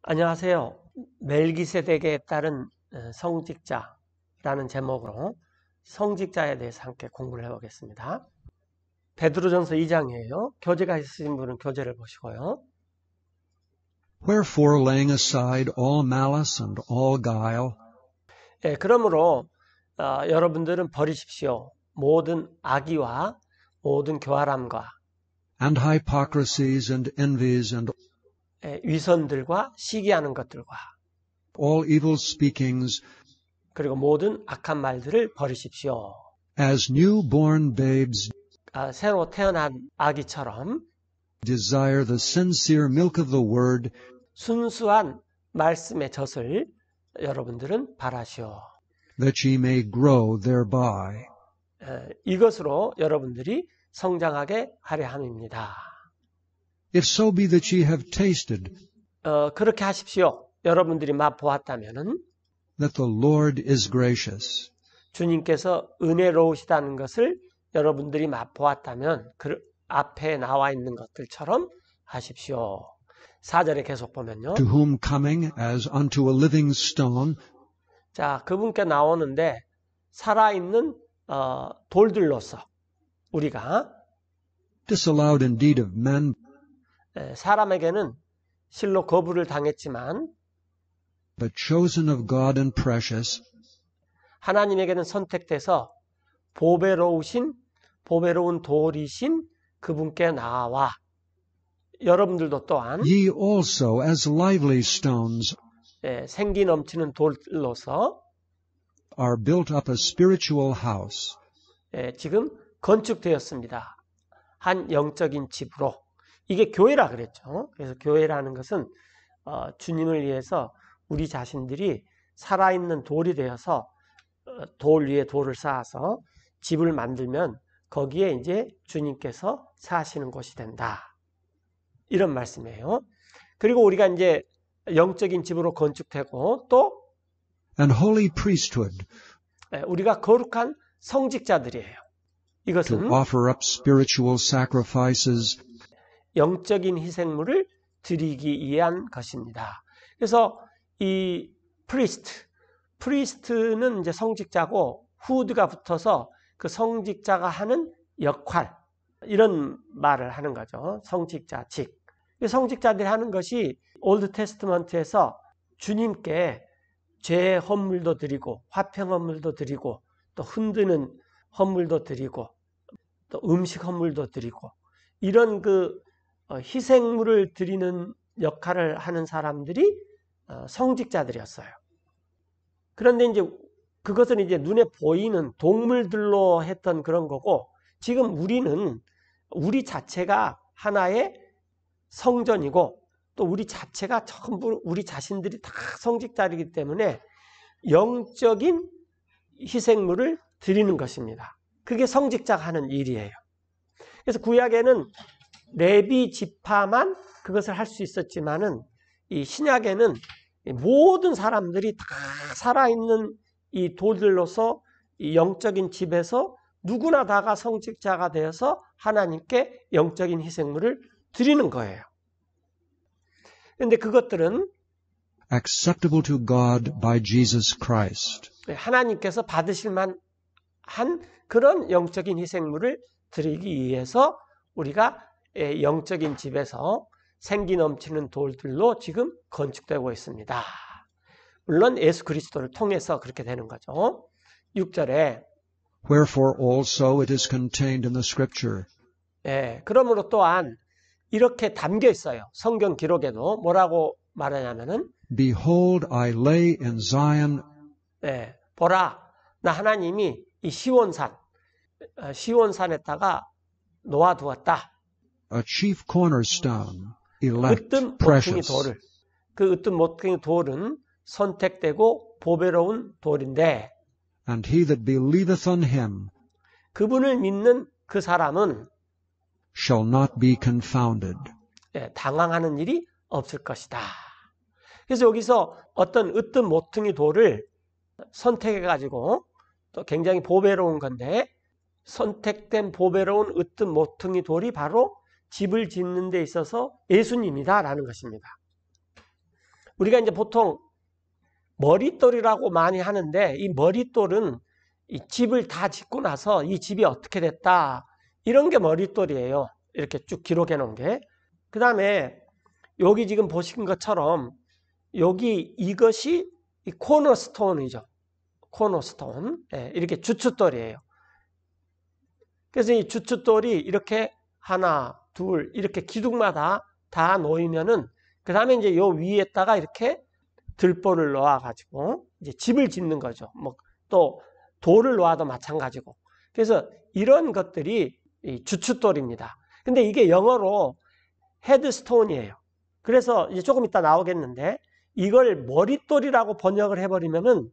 안녕하세요. 멜기세덱에 따른 성직자라는 제목으로 성직자에 대해서 함께 공부를 해보겠습니다. 베드로전서 2장이에요. 교재가 있으신 분은 교재를 보시고요. Wherefore, laying aside all malice and all guile, 그러므로 여러분들은 버리십시오. 모든 악의와 모든 교활함과 and hypocrisies and envies and 위선들과 시기하는 것들과 all evil speakings, 그리고 모든 악한 말들을 버리십시오. as newborn babes 새로 태어난 아기처럼 desire the sincere milk of the word, 순수한 말씀의 젖을 여러분들은 바라시오. that ye may grow thereby. 이것으로 여러분들이 성장하게 하려 함입니다. If so be that ye have tasted 그렇게 하십시오. 여러분들이 맛보았다면은 that the Lord is gracious. 주님께서 은혜로우시다는 것을 여러분들이 맛보았다면 그 앞에 나와 있는 것들처럼 하십시오. 4절에 계속 보면요. To whom coming as unto a living stone, 자, 그분께 나오는데 살아있는 돌들로서 우리가 disallowed indeed of men, 사람에게는 실로 거부를 당했지만 but chosen of God and precious, 하나님에게는 선택돼서 보배로운 돌이신 그분께 나와 여러분들도 또한 ye also as lively stones 생기 넘치는 돌로서 are built up a spiritual house, 지금 건축되었습니다. 한 영적인 집으로. 이게 교회라 그랬죠. 그래서 교회라는 것은 주님을 위해서 우리 자신들이 살아있는 돌이 되어서 돌 위에 돌을 쌓아서 집을 만들면 거기에 이제 주님께서 사시는 곳이 된다. 이런 말씀이에요. 그리고 우리가 이제 영적인 집으로 건축되고 또 and holy priesthood, 우리가 거룩한 성직자들이에요. to 이것은 offer up spiritual sacrifices, 영적인 희생물을 드리기 위한 것입니다. 그래서 이 프리스트는 이제 성직자고 후드가 붙어서 그 성직자가 하는 역할, 이런 말을 하는 거죠. 성직자직. 성직자들이 하는 것이 올드 테스트먼트에서 주님께 죄 헌물도 드리고 화평 헌물도 드리고 또 흔드는 헌물도 드리고 또 음식 헌물도 드리고 이런 그 희생물을 드리는 역할을 하는 사람들이 성직자들이었어요. 그런데 이제 그것은 이제 눈에 보이는 동물들로 했던 그런 거고, 지금 우리 자체가 하나의 성전이고 또 우리 자체가 전부 우리 자신들이 다 성직자이기 때문에 영적인 희생물을 드리는 것입니다. 그게 성직자가 하는 일이에요. 그래서 구약에는 레비 지파만 그것을 할 수 있었지만은 이 신약에는 모든 사람들이 다 살아있는 이 돌들로서 이 영적인 집에서 누구나 다가 성직자가 되어서 하나님께 영적인 희생물을 드리는 거예요. 그런데 그것들은 acceptable to God by Jesus Christ. 하나님께서 받으실 만한 그런 영적인 희생물을 드리기 위해서 우리가 영적인 집에서 생기 넘치는 돌들로 지금 건축되고 있습니다. 물론 예수 그리스도를 통해서 그렇게 되는 거죠. 6절에 Wherefore also it is contained in the scripture, 그러므로 또한 이렇게 담겨 있어요. 성경 기록에도 뭐라고 말하냐면은 Behold, I lay in Zion 보라, 나 하나님이 이 시온산에다가 놓아두었다. a chief cornerstone, elect, 으뜸 모퉁이 precious, 돌을. 그 으뜸 모퉁이 돌은 선택되고 보배로운 돌인데 and he that believeth on him 그분을 믿는 그 사람은 shall not be confounded. 당황하는 일이 없을 것이다. 그래서 여기서 어떤 으뜸 모퉁이 돌을 선택해가지고 또 굉장히 보배로운 건데 선택된 보배로운 으뜸 모퉁이 돌이 바로 집을 짓는 데 있어서 예수님이다라는 것입니다. 우리가 이제 보통 머릿돌이라고 많이 하는데 이 머릿돌은 이 집을 다 짓고 나서 이 집이 어떻게 됐다 이런 게 머릿돌이에요. 이렇게 쭉 기록해 놓은 게. 그 다음에 여기 지금 보신 것처럼 여기 이것이 이 코너스톤이죠. 코너스톤. 예, 이렇게 주춧돌이에요. 그래서 이 주춧돌이 이렇게 하나, 둘 이렇게 기둥마다 다 놓이면은 그 다음에 이제 요 위에다가 이렇게 들보를 놓아가지고 이제 집을 짓는 거죠. 뭐 또 돌을 놓아도 마찬가지고. 그래서 이런 것들이 이 주춧돌입니다. 근데 이게 영어로 헤드스톤이에요. 그래서 이제 조금 이따 나오겠는데 이걸 머릿돌이라고 번역을 해버리면은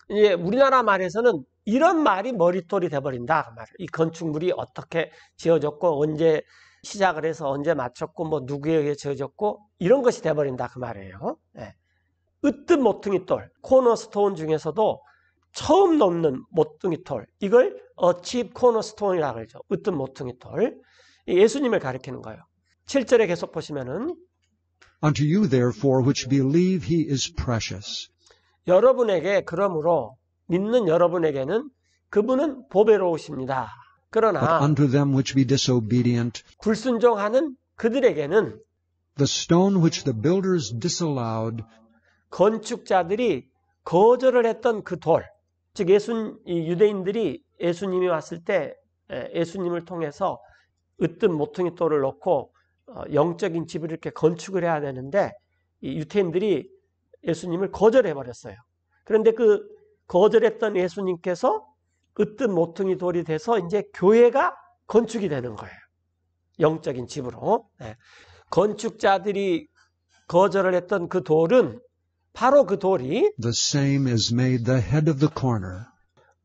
이제 우리나라 말에서는 이런 말이 머릿돌이 돼버린다. 그 말이에요. 이 건축물이 어떻게 지어졌고 언제 시작을 해서 언제 마쳤고 뭐 누구에 의해 지어졌고 이런 것이 돼버린다. 그 말이에요. 네. 으뜸 모퉁이돌, 코너스톤 중에서도 처음 놓는 모퉁이돌, 이걸 chief cornerstone이라고 그러죠. 으뜸 모퉁이돌. 예수님을 가리키는 거예요. 7절에 계속 보시면은 Unto you therefore which believe he is precious. 여러분에게 그러므로 믿는 여러분에게는 그분은 보배로우십니다. But 그러나 unto them which be disobedient, 불순종하는 그들에게는 the stone which the builders disallowed, 건축자들이 거절을 했던 그 돌, 즉 유대인들이 예수님이 왔을 때 예수님을 통해서 으뜸 모퉁이돌을 놓고 영적인 집을 이렇게 건축을 해야 되는데 이 유대인들이 예수님을 거절해버렸어요. 그런데 그 거절했던 예수님께서 으뜸 모퉁이돌이 돼서 이제 교회가 건축이 되는 거예요. 영적인 집으로. 건축자들이 거절을 했던 그 돌은 바로 그 돌이 the same is made the head of the corner.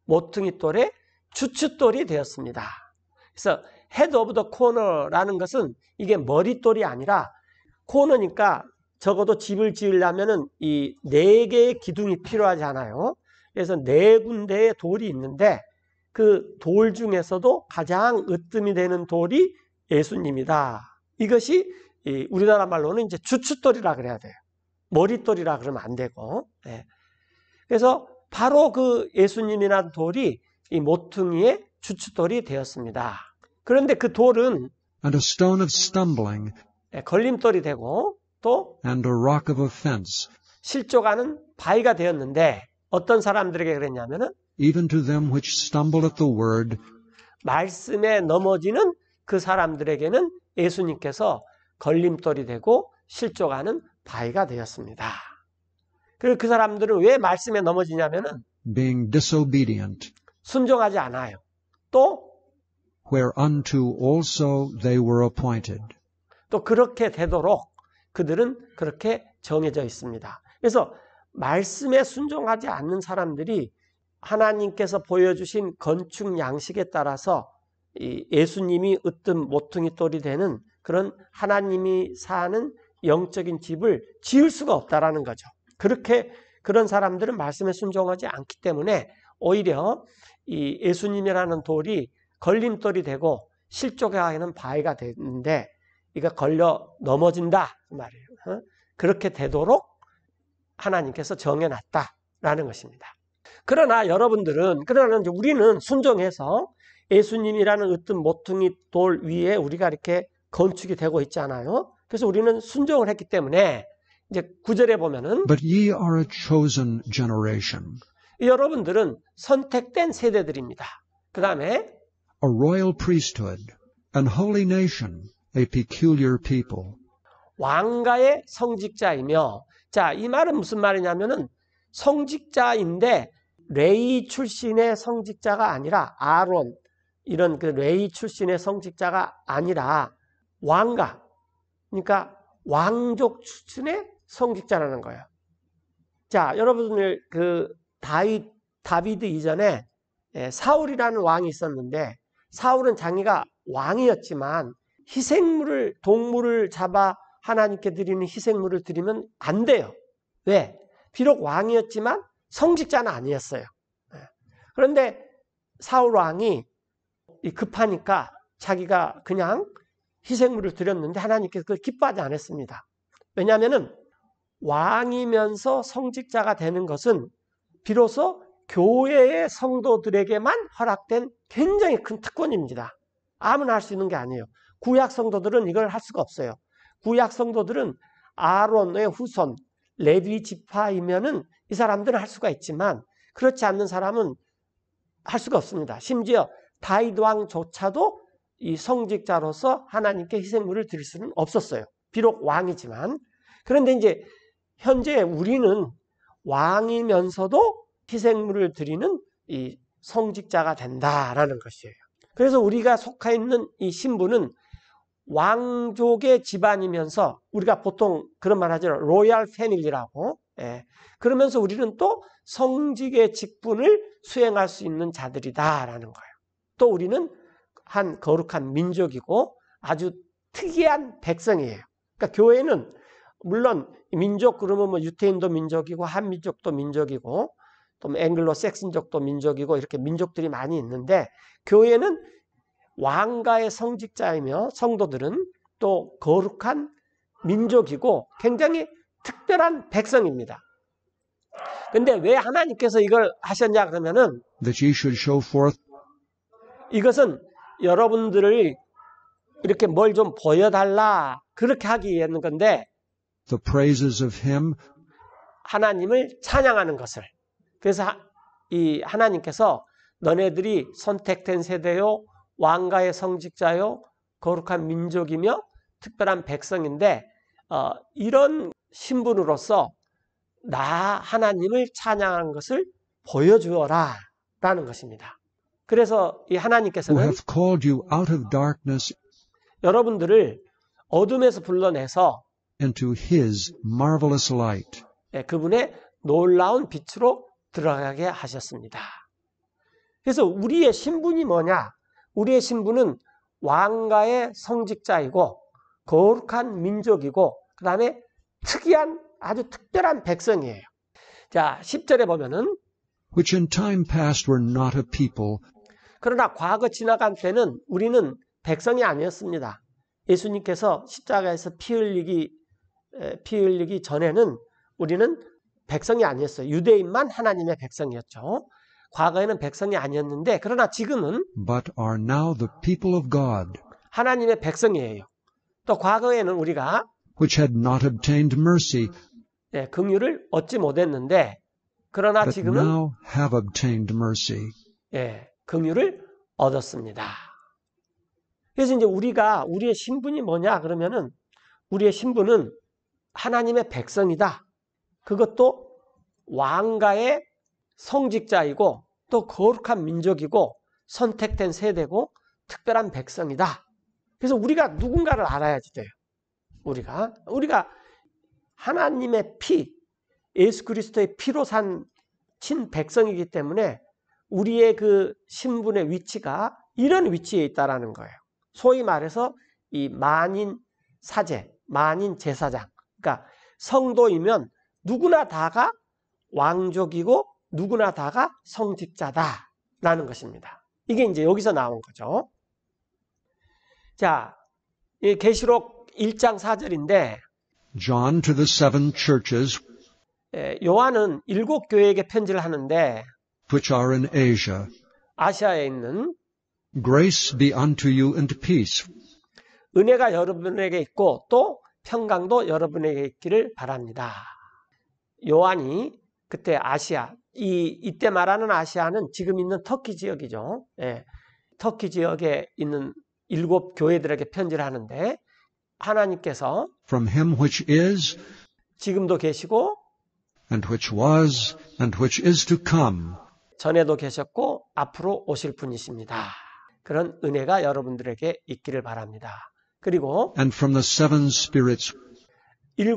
모퉁이돌의 주춧돌이 되었습니다. 그래서 head of the corner라는 것은 이게 머릿돌이 아니라 코너니까 적어도 집을 지으려면은 이 4개의 기둥이 필요하지 않아요. 그래서 4군데의 돌이 있는데 그 돌 중에서도 가장 으뜸이 되는 돌이 예수님이다. 이것이 우리나라 말로는 이제 주춧돌이라 그래야 돼요. 머릿돌이라 그러면 안 되고. 그래서 바로 그 예수님이라는 돌이 이 모퉁이의 주춧돌이 되었습니다. 그런데 그 돌은 And a stone of stumbling, 걸림돌이 되고 또 and a rock of offense, 실족하는 바위가 되었는데 어떤 사람들에게 그랬냐면은 even to them which stumble at the word, 말씀에 넘어지는 그 사람들에게는 예수님께서 걸림돌이 되고 실족하는 바위가 되었습니다. 그리고 그 사람들은 왜 말씀에 넘어지냐면은 being disobedient, 순종하지 않아요. 또 whereunto also they were appointed. 또 그렇게 되도록 그들은 그렇게 정해져 있습니다. 그래서 말씀에 순종하지 않는 사람들이 하나님께서 보여주신 건축 양식에 따라서 이 예수님이 으뜸 모퉁이돌이 되는 그런 하나님이 사는 영적인 집을 지을 수가 없다라는 거죠. 그렇게 그런 사람들은 말씀에 순종하지 않기 때문에 오히려 이 예수님이라는 돌이 걸림돌이 되고 실족하는 바위가 되는데 이가 걸려 넘어진다 그 말이에요. 그렇게 되도록 하나님께서 정해놨다라는 것입니다. 그러나 이제 우리는 순종해서 예수님이라는 으뜸 모퉁이 돌 위에 우리가 이렇게 건축이 되고 있잖아요. 그래서 우리는 순종을 했기 때문에 이제 9절에 보면은 But ye are a chosen generation, 여러분들은 선택된 세대들입니다. 그 다음에 a royal priesthood, an holy nation, a peculiar people. 왕가의 성직자이며, 자, 이 말은 무슨 말이냐면은 성직자인데 레위 출신의 성직자가 아니라 아론 이런 그 레위 출신의 성직자가 아니라 왕가, 그러니까 왕족 출신의 성직자라는 거예요. 자, 여러분들 그 다비드 이전에 사울이라는 왕이 있었는데 사울은 자기가 왕이었지만 동물을 잡아 하나님께 드리는 희생물을 드리면 안 돼요. 왜? 비록 왕이었지만 성직자는 아니었어요. 그런데 사울 왕이 급하니까 자기가 그냥 희생물을 드렸는데 하나님께서 그걸 기뻐하지 않았습니다. 왜냐하면은 왕이면서 성직자가 되는 것은 비로소 교회의 성도들에게만 허락된 굉장히 큰 특권입니다. 아무나 할 수 있는 게 아니에요. 구약 성도들은 이걸 할 수가 없어요. 구약 성도들은 아론의 후손, 레위 지파이면은 이 사람들은 할 수가 있지만 그렇지 않는 사람은 할 수가 없습니다. 심지어 다윗 왕조차도 이 성직자로서 하나님께 희생물을 드릴 수는 없었어요. 비록 왕이지만. 그런데 이제 현재 우리는 왕이면서도 희생물을 드리는 이 성직자가 된다라는 것이에요. 그래서 우리가 속해 있는 이 신분은 왕족의 집안이면서 우리가 보통 그런 말 하죠. 로얄 패밀리라고. 예. 그러면서 우리는 또 성직의 직분을 수행할 수 있는 자들이다라는 거예요. 또 우리는 한 거룩한 민족이고 아주 특이한 백성이에요. 그러니까 교회는 물론 민족 그러면 뭐 유태인도 민족이고 한민족도 민족이고 또 앵글로 섹슨족도 민족이고 이렇게 민족들이 많이 있는데 교회는 왕가의 성직자이며 성도들은 또 거룩한 민족이고 굉장히 특별한 백성입니다. 근데 왜 하나님께서 이걸 하셨냐 그러면은 that ye should show forth 이것은 여러분들을 이렇게 뭘 좀 보여달라 그렇게 하기 위한 건데 the praises of him 하나님을 찬양하는 것을. 그래서 이 하나님께서 너네들이 선택된 세대요 왕가의 성직자요 거룩한 민족이며 특별한 백성인데 이런 신분으로서 나 하나님을 찬양하는 것을 보여주어라 라는 것입니다. 그래서 이 who 하나님께서는 hath called you out of darkness 여러분들을 어둠에서 불러내서 into his marvelous light. 그분의 놀라운 빛으로 들어가게 하셨습니다. 그래서 우리의 신분이 뭐냐? 우리의 신분은 왕가의 성직자이고 거룩한 민족이고 그 다음에 특이한 아주 특별한 백성이에요. 자, 10절에 보면은 which in time past were not a people, 그러나 과거 지나간 때는 우리는 백성이 아니었습니다. 예수님께서 십자가에서 피 흘리기 전에는 우리는 백성이 아니었어요. 유대인만 하나님의 백성이었죠. 과거에는 백성이 아니었는데 그러나 지금은 but are now the people of God, 하나님의 백성이에요. 또 과거에는 우리가 which had not obtained mercy, 긍휼을 얻지 못했는데 그러나 but 지금은 now have obtained mercy. 긍휼을 얻었습니다. 그래서 이제 우리의 신분이 뭐냐 그러면은 우리의 신분은 하나님의 백성이다. 그것도 왕가의 성직자이고 또 거룩한 민족이고 선택된 세대고 특별한 백성이다. 그래서 우리가 누군가를 알아야지 돼요. 우리가 하나님의 피, 예수 그리스도의 피로 산 친백성이기 때문에 우리의 그 신분의 위치가 이런 위치에 있다라는 거예요. 소위 말해서 이 만인 사제, 만인 제사장. 그러니까 성도이면 누구나 다가 왕족이고 누구나 다가 성직자다라는 것입니다. 이게 이제 여기서 나온 거죠. 자, 이 계시록 1장 4절인데 John to the seven churches 요한은 7교회에게 편지를 하는데 which are in Asia, 아시아에 있는 grace be unto you and peace 은혜가 여러분에게 있고 또 평강도 여러분에게 있기를 바랍니다. 요한이 그때 아시아, 이때 말하는 아시아는 지금 있는 터키 지역이죠. 터키 지역에 있는 7교회들에게 편지를 하는데 하나님께서 from him which is, 지금도 계시고 and which was, and which is to come, 전에도 계셨고 앞으로 오실 분이십니다. 그런 은혜가 여러분들에게 있기를 바랍니다. 그리고 and from the seven spirits 7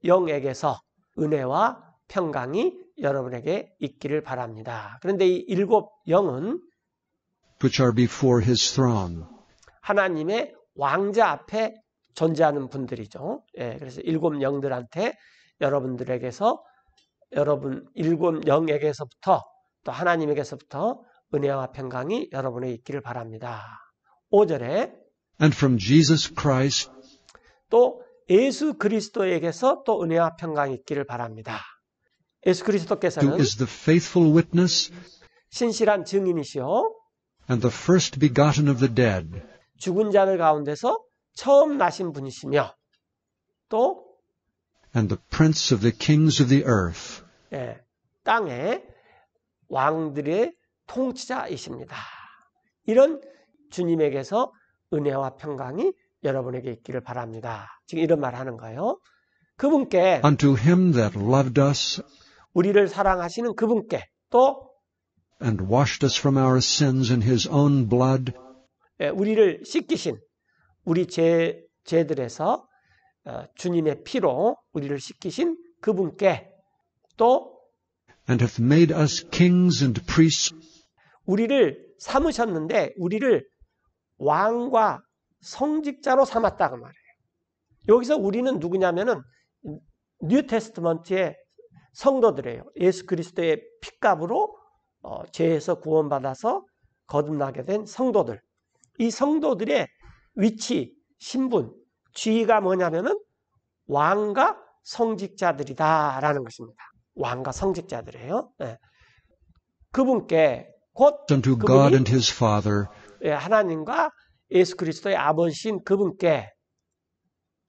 영에게서 은혜와 평강이 여러분에게 있기를 바랍니다. 그런데 이 7 영은 which are before his throne. 하나님의 왕자 앞에 존재하는 분들이죠. 그래서 7 영들한테 여러분들에게서 여러분 7 영에게서부터 또 하나님에게서부터 은혜와 평강이 여러분에게 있기를 바랍니다. 5절에 And from Jesus Christ, 또 예수 그리스도에게서 또 은혜와 평강이 있기를 바랍니다. 예수 who 그리스도께서는 is the faithful witness 신실한 증인이시요 and the first begotten of the dead, 죽은 자들 가운데서 처음 나신 분이시며 또 and the prince of the kings of the earth. 땅의 왕들의 통치자이십니다. 이런 주님에게서 은혜와 평강이 여러분에게 있기를 바랍니다. 지금 이런 말 하는 거예요. 그분께 Unto him that loved us 우리를 사랑하시는 그분께 또 and washed us from our sins in his own blood, 우리를 씻기신 우리 죄들에서 주님의 피로 우리를 씻기신 그분께 또 and hath made us kings and priests 우리를 삼으셨는데 우리를 왕과 성직자로 삼았다 그 말이에요. 여기서 우리는 누구냐면은 뉴 테스트먼트의 성도들이에요. 예수 그리스도의 핏값으로 죄에서 구원받아서 거듭나게 된 성도들. 이 성도들의 위치, 신분, 지위가 뭐냐면은 왕과 성직자들이다라는 것입니다. 왕과 성직자들이에요. 그분께 곧 unto God and his Father, 하나님과 예수 그리스도의 아버지신 그분께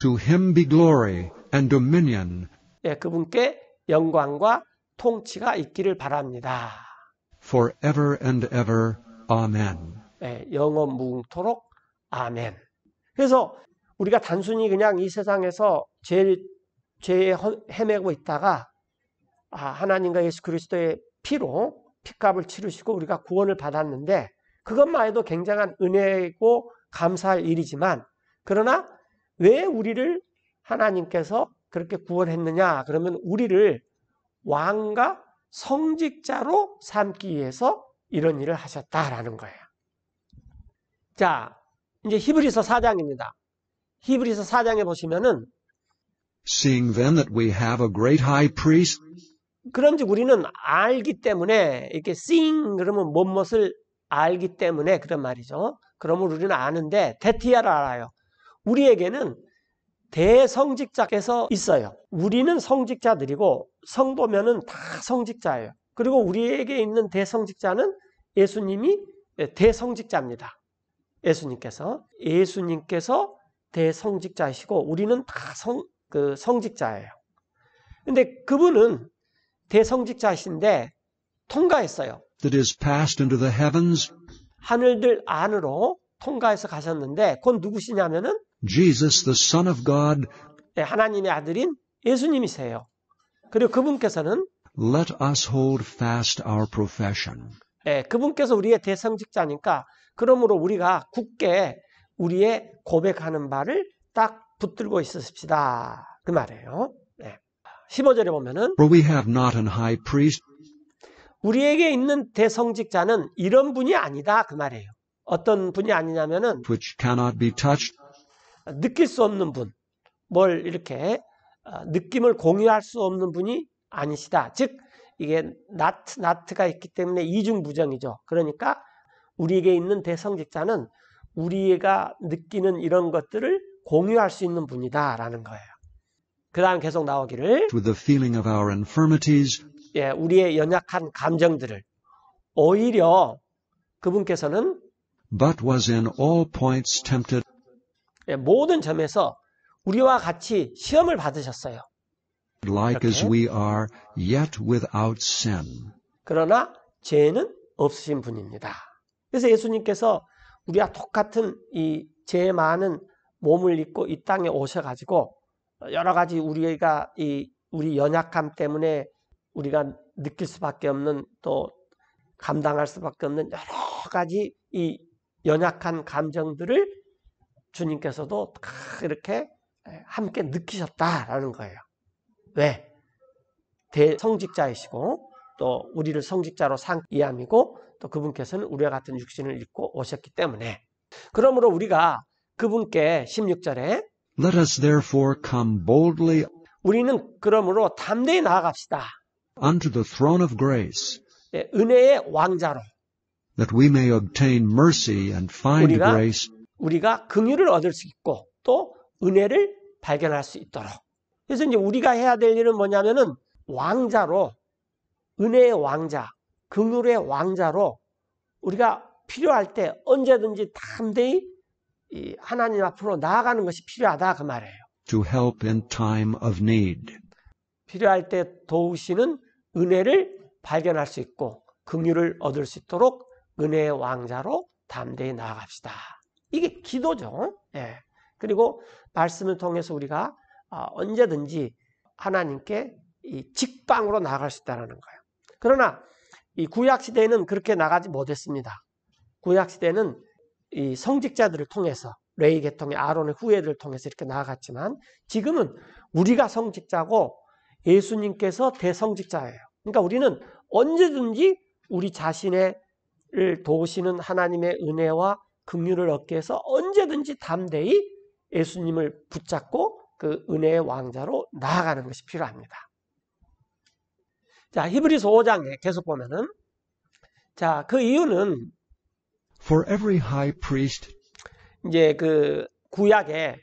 to him be glory and dominion 그분께 영광과 통치가 있기를 바랍니다. forever and ever. Amen. 영원 무궁토록 아멘. 그래서 우리가 단순히 그냥 이 세상에서 죄에 헤매고 있다가 하나님과 예수 그리스도의 피로 핏값을 치르시고 우리가 구원을 받았는데 그것만 해도 굉장한 은혜고 감사할 일이지만 그러나 왜 우리를 하나님께서 그렇게 구원했느냐? 그러면 우리를 왕과 성직자로 삼기 위해서 이런 일을 하셨다라는 거예요. 자, 이제 히브리서 4장입니다. 히브리서 4장에 보시면은 Seeing then that we have a great high priest, 그런즉 우리는 알기 때문에 이렇게 seeing 그러면 무엇을 알기 때문에 그런 말이죠. 그러면 우리는 아는데 대티아를 알아요. 우리에게는 대성직자께서 있어요. 우리는 성직자들이고 성도면은 다 성직자예요. 그리고 우리에게 있는 대성직자는 예수님이 대성직자입니다. 예수님께서 대성직자이시고 우리는 다 성직자예요. 근데 그분은 대성직자이신데 통과했어요. that is passed into the heavens, 하늘들 안으로 통과해서 가셨는데 그건 누구시냐면은 Jesus, the Son of God, 하나님의 아들인 예수님이세요. 그리고 그분께서는 let us hold fast our profession. 그분께서 우리의 대성직자니까 그러므로 우리가 굳게 우리의 고백하는 바를 딱 붙들고 있으십시다. 그 말이에요. 15절에 보면은 For we have not an high priest 우리에게 있는 대성직자는 이런 분이 아니다. 그 말이에요. 어떤 분이 아니냐면은 which cannot be touched 느낄 수 없는 분, 뭘 이렇게 느낌을 공유할 수 없는 분이 아니시다. 즉 이게 나트가 있기 때문에 이중부정이죠. 그러니까 우리에게 있는 대성직자는 우리가 느끼는 이런 것들을 공유할 수 있는 분이다라는 거예요. 그 다음 계속 나오기를 with the feeling of our infirmities, 우리의 연약한 감정들을 오히려 그분께서는 but was in all points tempted 모든 점에서 우리와 같이 시험을 받으셨어요. like as 이렇게. we are, yet without sin. 그러나 죄는 없으신 분입니다. 그래서 예수님께서 우리와 똑같은 이 죄 많은 몸을 입고 이 땅에 오셔가지고 여러 가지 우리가 우리 연약함 때문에 우리가 느낄 수밖에 없는 또 감당할 수밖에 없는 여러 가지 이 연약한 감정들을 주님께서도 다 이렇게 함께 느끼셨다라는 거예요. 왜? 대성직자이시고 또 우리를 성직자로 삼기 위함이고 또 그분께서는 우리와 같은 육신을 입고 오셨기 때문에 그러므로 우리가 그분께 16절에 Let us therefore come boldly 우리는 그러므로 담대히 나아갑시다. unto the throne of grace, 은혜의 왕자로 that we may obtain mercy and find 우리가 grace 긍휼을 얻을 수 있고 또 은혜를 발견할 수 있도록. 그래서 이제 우리가 해야 될 일은 뭐냐면은 왕자로, 은혜의 왕자, 긍휼의 왕자로 우리가 필요할 때 언제든지 담대히 이 하나님 앞으로 나아가는 것이 필요하다 그 말이에요. to help in time of need. 필요할 때 도우시는 은혜를 발견할 수 있고 긍휼을 얻을 수 있도록 은혜의 왕자로 담대히 나아갑시다. 이게 기도죠. 예. 그리고 말씀을 통해서 우리가 언제든지 하나님께 이 직방으로 나아갈 수 있다는 거예요. 그러나 이 구약 시대에는 그렇게 나가지 못했습니다. 구약 시대는 이 성직자들을 통해서 레위 계통의 아론의 후예들을 통해서 이렇게 나아갔지만 지금은 우리가 성직자고 예수님께서 대성직자예요. 그러니까 우리는 언제든지 우리 자신을 도우시는 하나님의 은혜와 긍휼을 얻기 위해서 언제든지 담대히 예수님을 붙잡고 그 은혜의 왕자로 나아가는 것이 필요합니다. 자, 히브리서 5장에 계속 보면은 자, 그 이유는 For every high priest 이제 그 구약의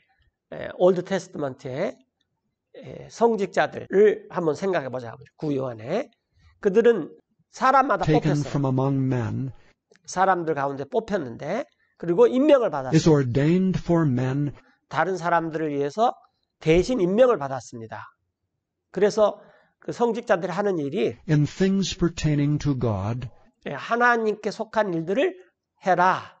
올드 테스트먼트의 성직자들을 한번 생각해 보자. 구요한에 그들은 사람마다 taken 뽑혔어요. from among men 사람들 가운데 뽑혔는데 그리고 임명을 is 받았어요. ordained for men 다른 사람들을 위해서 대신 임명을 받았습니다. 그래서 그 성직자들이 하는 일이 in things pertaining to God, 하나님께 속한 일들을 해라.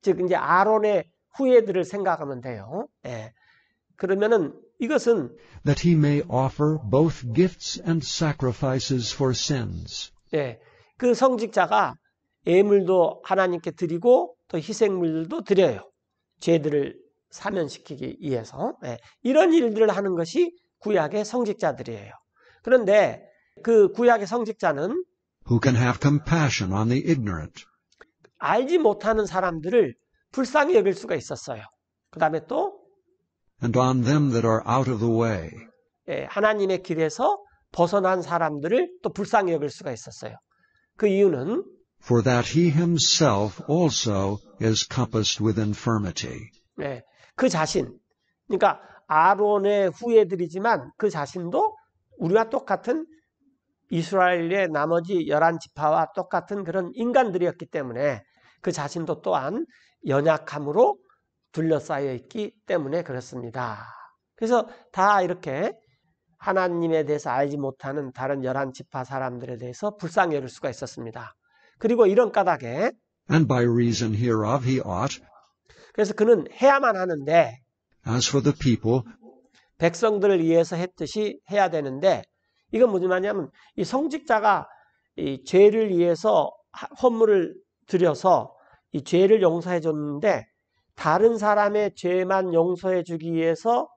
즉 이제 아론의 후예들을 생각하면 돼요. 예. 그러면은 이것은 that he may offer both gifts and sacrifices for sins, 예, 그 성직자가 예물도 하나님께 드리고 또 희생물도 드려요. 죄들을 사면시키기 위해서. 예, 이런 일들을 하는 것이 구약의 성직자들이에요. 그런데 그 구약의 성직자는 who can have compassion on the ignorant, 알지 못하는 사람들을 불쌍히 여길 수가 있었어요. 그 다음에 또 and on them that are out of the way, 하나님의 길에서 벗어난 사람들을 또 불쌍히 여길 수가 있었어요. 그 이유는 for that he himself also is compassed with infirmity. 그 자신, 그러니까 아론의 후예들이지만 그 자신도 우리와 똑같은 이스라엘의 나머지 11지파와 똑같은 그런 인간들이었기 때문에 그 자신도 또한 연약함으로 둘러싸여 있기 때문에 그렇습니다. 그래서 다 이렇게 하나님에 대해서 알지 못하는 다른 11지파 사람들에 대해서 불쌍히 여길 수가 있었습니다. 그리고 이런 까닭에 And by reason hereof he ought, 그래서 그는 해야만 하는데 as for the people, 백성들을 위해서 했듯이 해야 되는데 이건 무슨 말이냐면 이 성직자가 이 죄를 위해서 헌물을 드려서 이 죄를 용서해 줬는데 다른 사람의 죄만 용서해 주기 위해서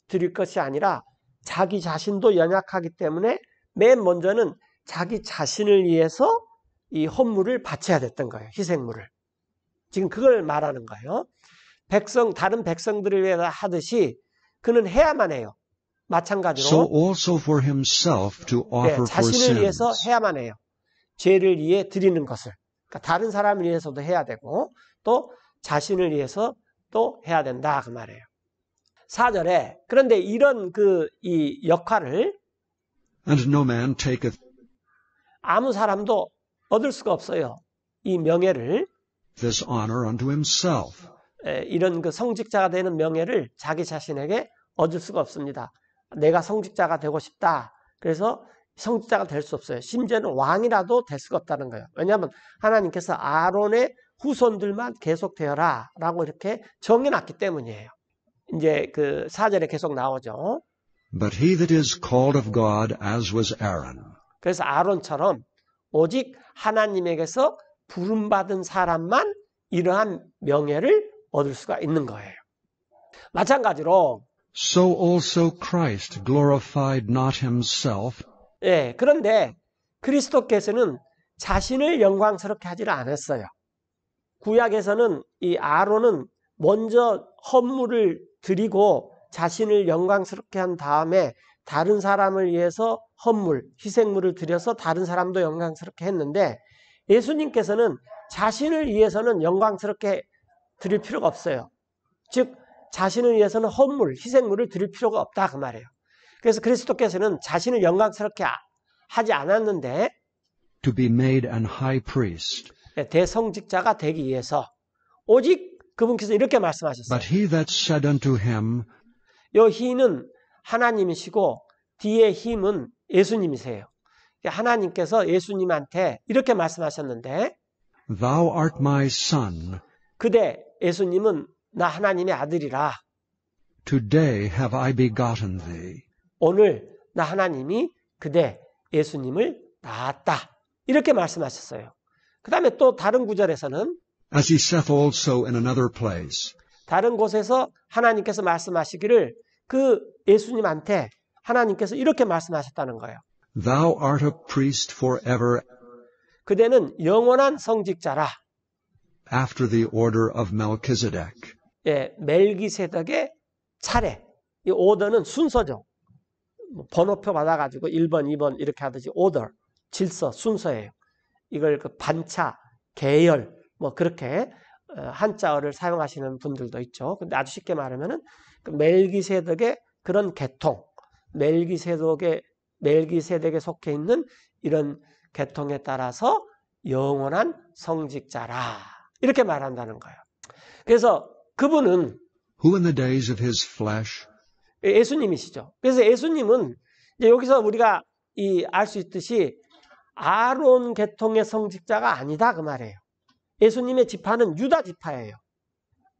드릴 것이 아니라 자기 자신도 연약하기 때문에 맨 먼저는 자기 자신을 위해서 이 헌물을 바쳐야 됐던 거예요. 희생물을. 지금 그걸 말하는 거예요. 다른 백성들을 위해서 하듯이 그는 해야만 해요. 마찬가지로 so also for himself to offer for 자신을 위해서 sins, 해야만 해요. 죄를 위해 드리는 것을. 그러니까 다른 사람을 위해서도 해야 되고 또 자신을 위해서 또 해야 된다 그 말이에요. 4절에 그런데 이런 이 역할을 and no man taketh 아무 사람도 얻을 수가 없어요. 이 명예를 this honor unto himself, 이런 그 성직자가 되는 명예를 자기 자신에게 얻을 수가 없습니다. 내가 성직자가 되고 싶다. 그래서 성직자가 될 수 없어요. 심지어는 왕이라도 될 수가 없다는 거예요. 왜냐하면 하나님께서 아론의 후손들만 계속 되어라 라고 이렇게 정해놨기 때문이에요. 이제 그 4절에 계속 나오죠. but he that is called of God as was Aaron. 그래서 아론처럼 오직 하나님에게서 부름받은 사람만 이러한 명예를 얻을 수가 있는 거예요. 마찬가지로 So also Christ glorified not himself, 그런데 그리스도께서는 자신을 영광스럽게 하지를 않았어요. 구약에서는 이 아론은 먼저 헌물을 드리고 자신을 영광스럽게 한 다음에 다른 사람을 위해서 헌물, 희생물을 드려서 다른 사람도 영광스럽게 했는데 예수님께서는 자신을 위해서는 영광스럽게 드릴 필요가 없어요. 즉 자신을 위해서는 헌물, 희생물을 드릴 필요가 없다 그 말이에요. 그래서 그리스도께서는 자신을 영광스럽게 하지 않았는데 to be made an high priest. 대성직자가 되기 위해서 오직 그분께서 이렇게 말씀하셨어요. But he that said unto him, 요 히는 하나님이시고 뒤에 힘은 예수님이세요. 하나님께서 예수님한테 이렇게 말씀하셨는데 Thou art my son. 그대 예수님은 나 하나님의 아들이라. Today have I begotten thee. 오늘 나 하나님이 그대 예수님을 낳았다. 이렇게 말씀하셨어요. 그 다음에 또 다른 구절에서는 As he saith also in another place, 다른 곳에서 하나님께서 말씀하시기를 그 예수님한테 하나님께서 이렇게 말씀하셨다는 거예요. Thou art a priest forever 그대는 영원한 성직자라. after the order of Melchizedek. 예, 멜기세덱의 차례. 이 오더는 순서죠. 번호표 받아가지고 1번, 2번 이렇게 하듯이 오더, 질서, 순서예요. 이걸 그 반차, 계열, 뭐 그렇게 한자어를 사용하시는 분들도 있죠. 근데 아주 쉽게 말하면은 그 멜기세덱의 그런 계통, 멜기세덱에 속해 있는 이런 계통에 따라서 영원한 성직자라. 이렇게 말한다는 거예요. 그래서 그분은 Who in the days of his flesh 예수님이시죠. 그래서 예수님은 이제 여기서 우리가 알 수 있듯이 아론 계통의 성직자가 아니다 그 말이에요. 예수님의 지파는 유다 지파예요.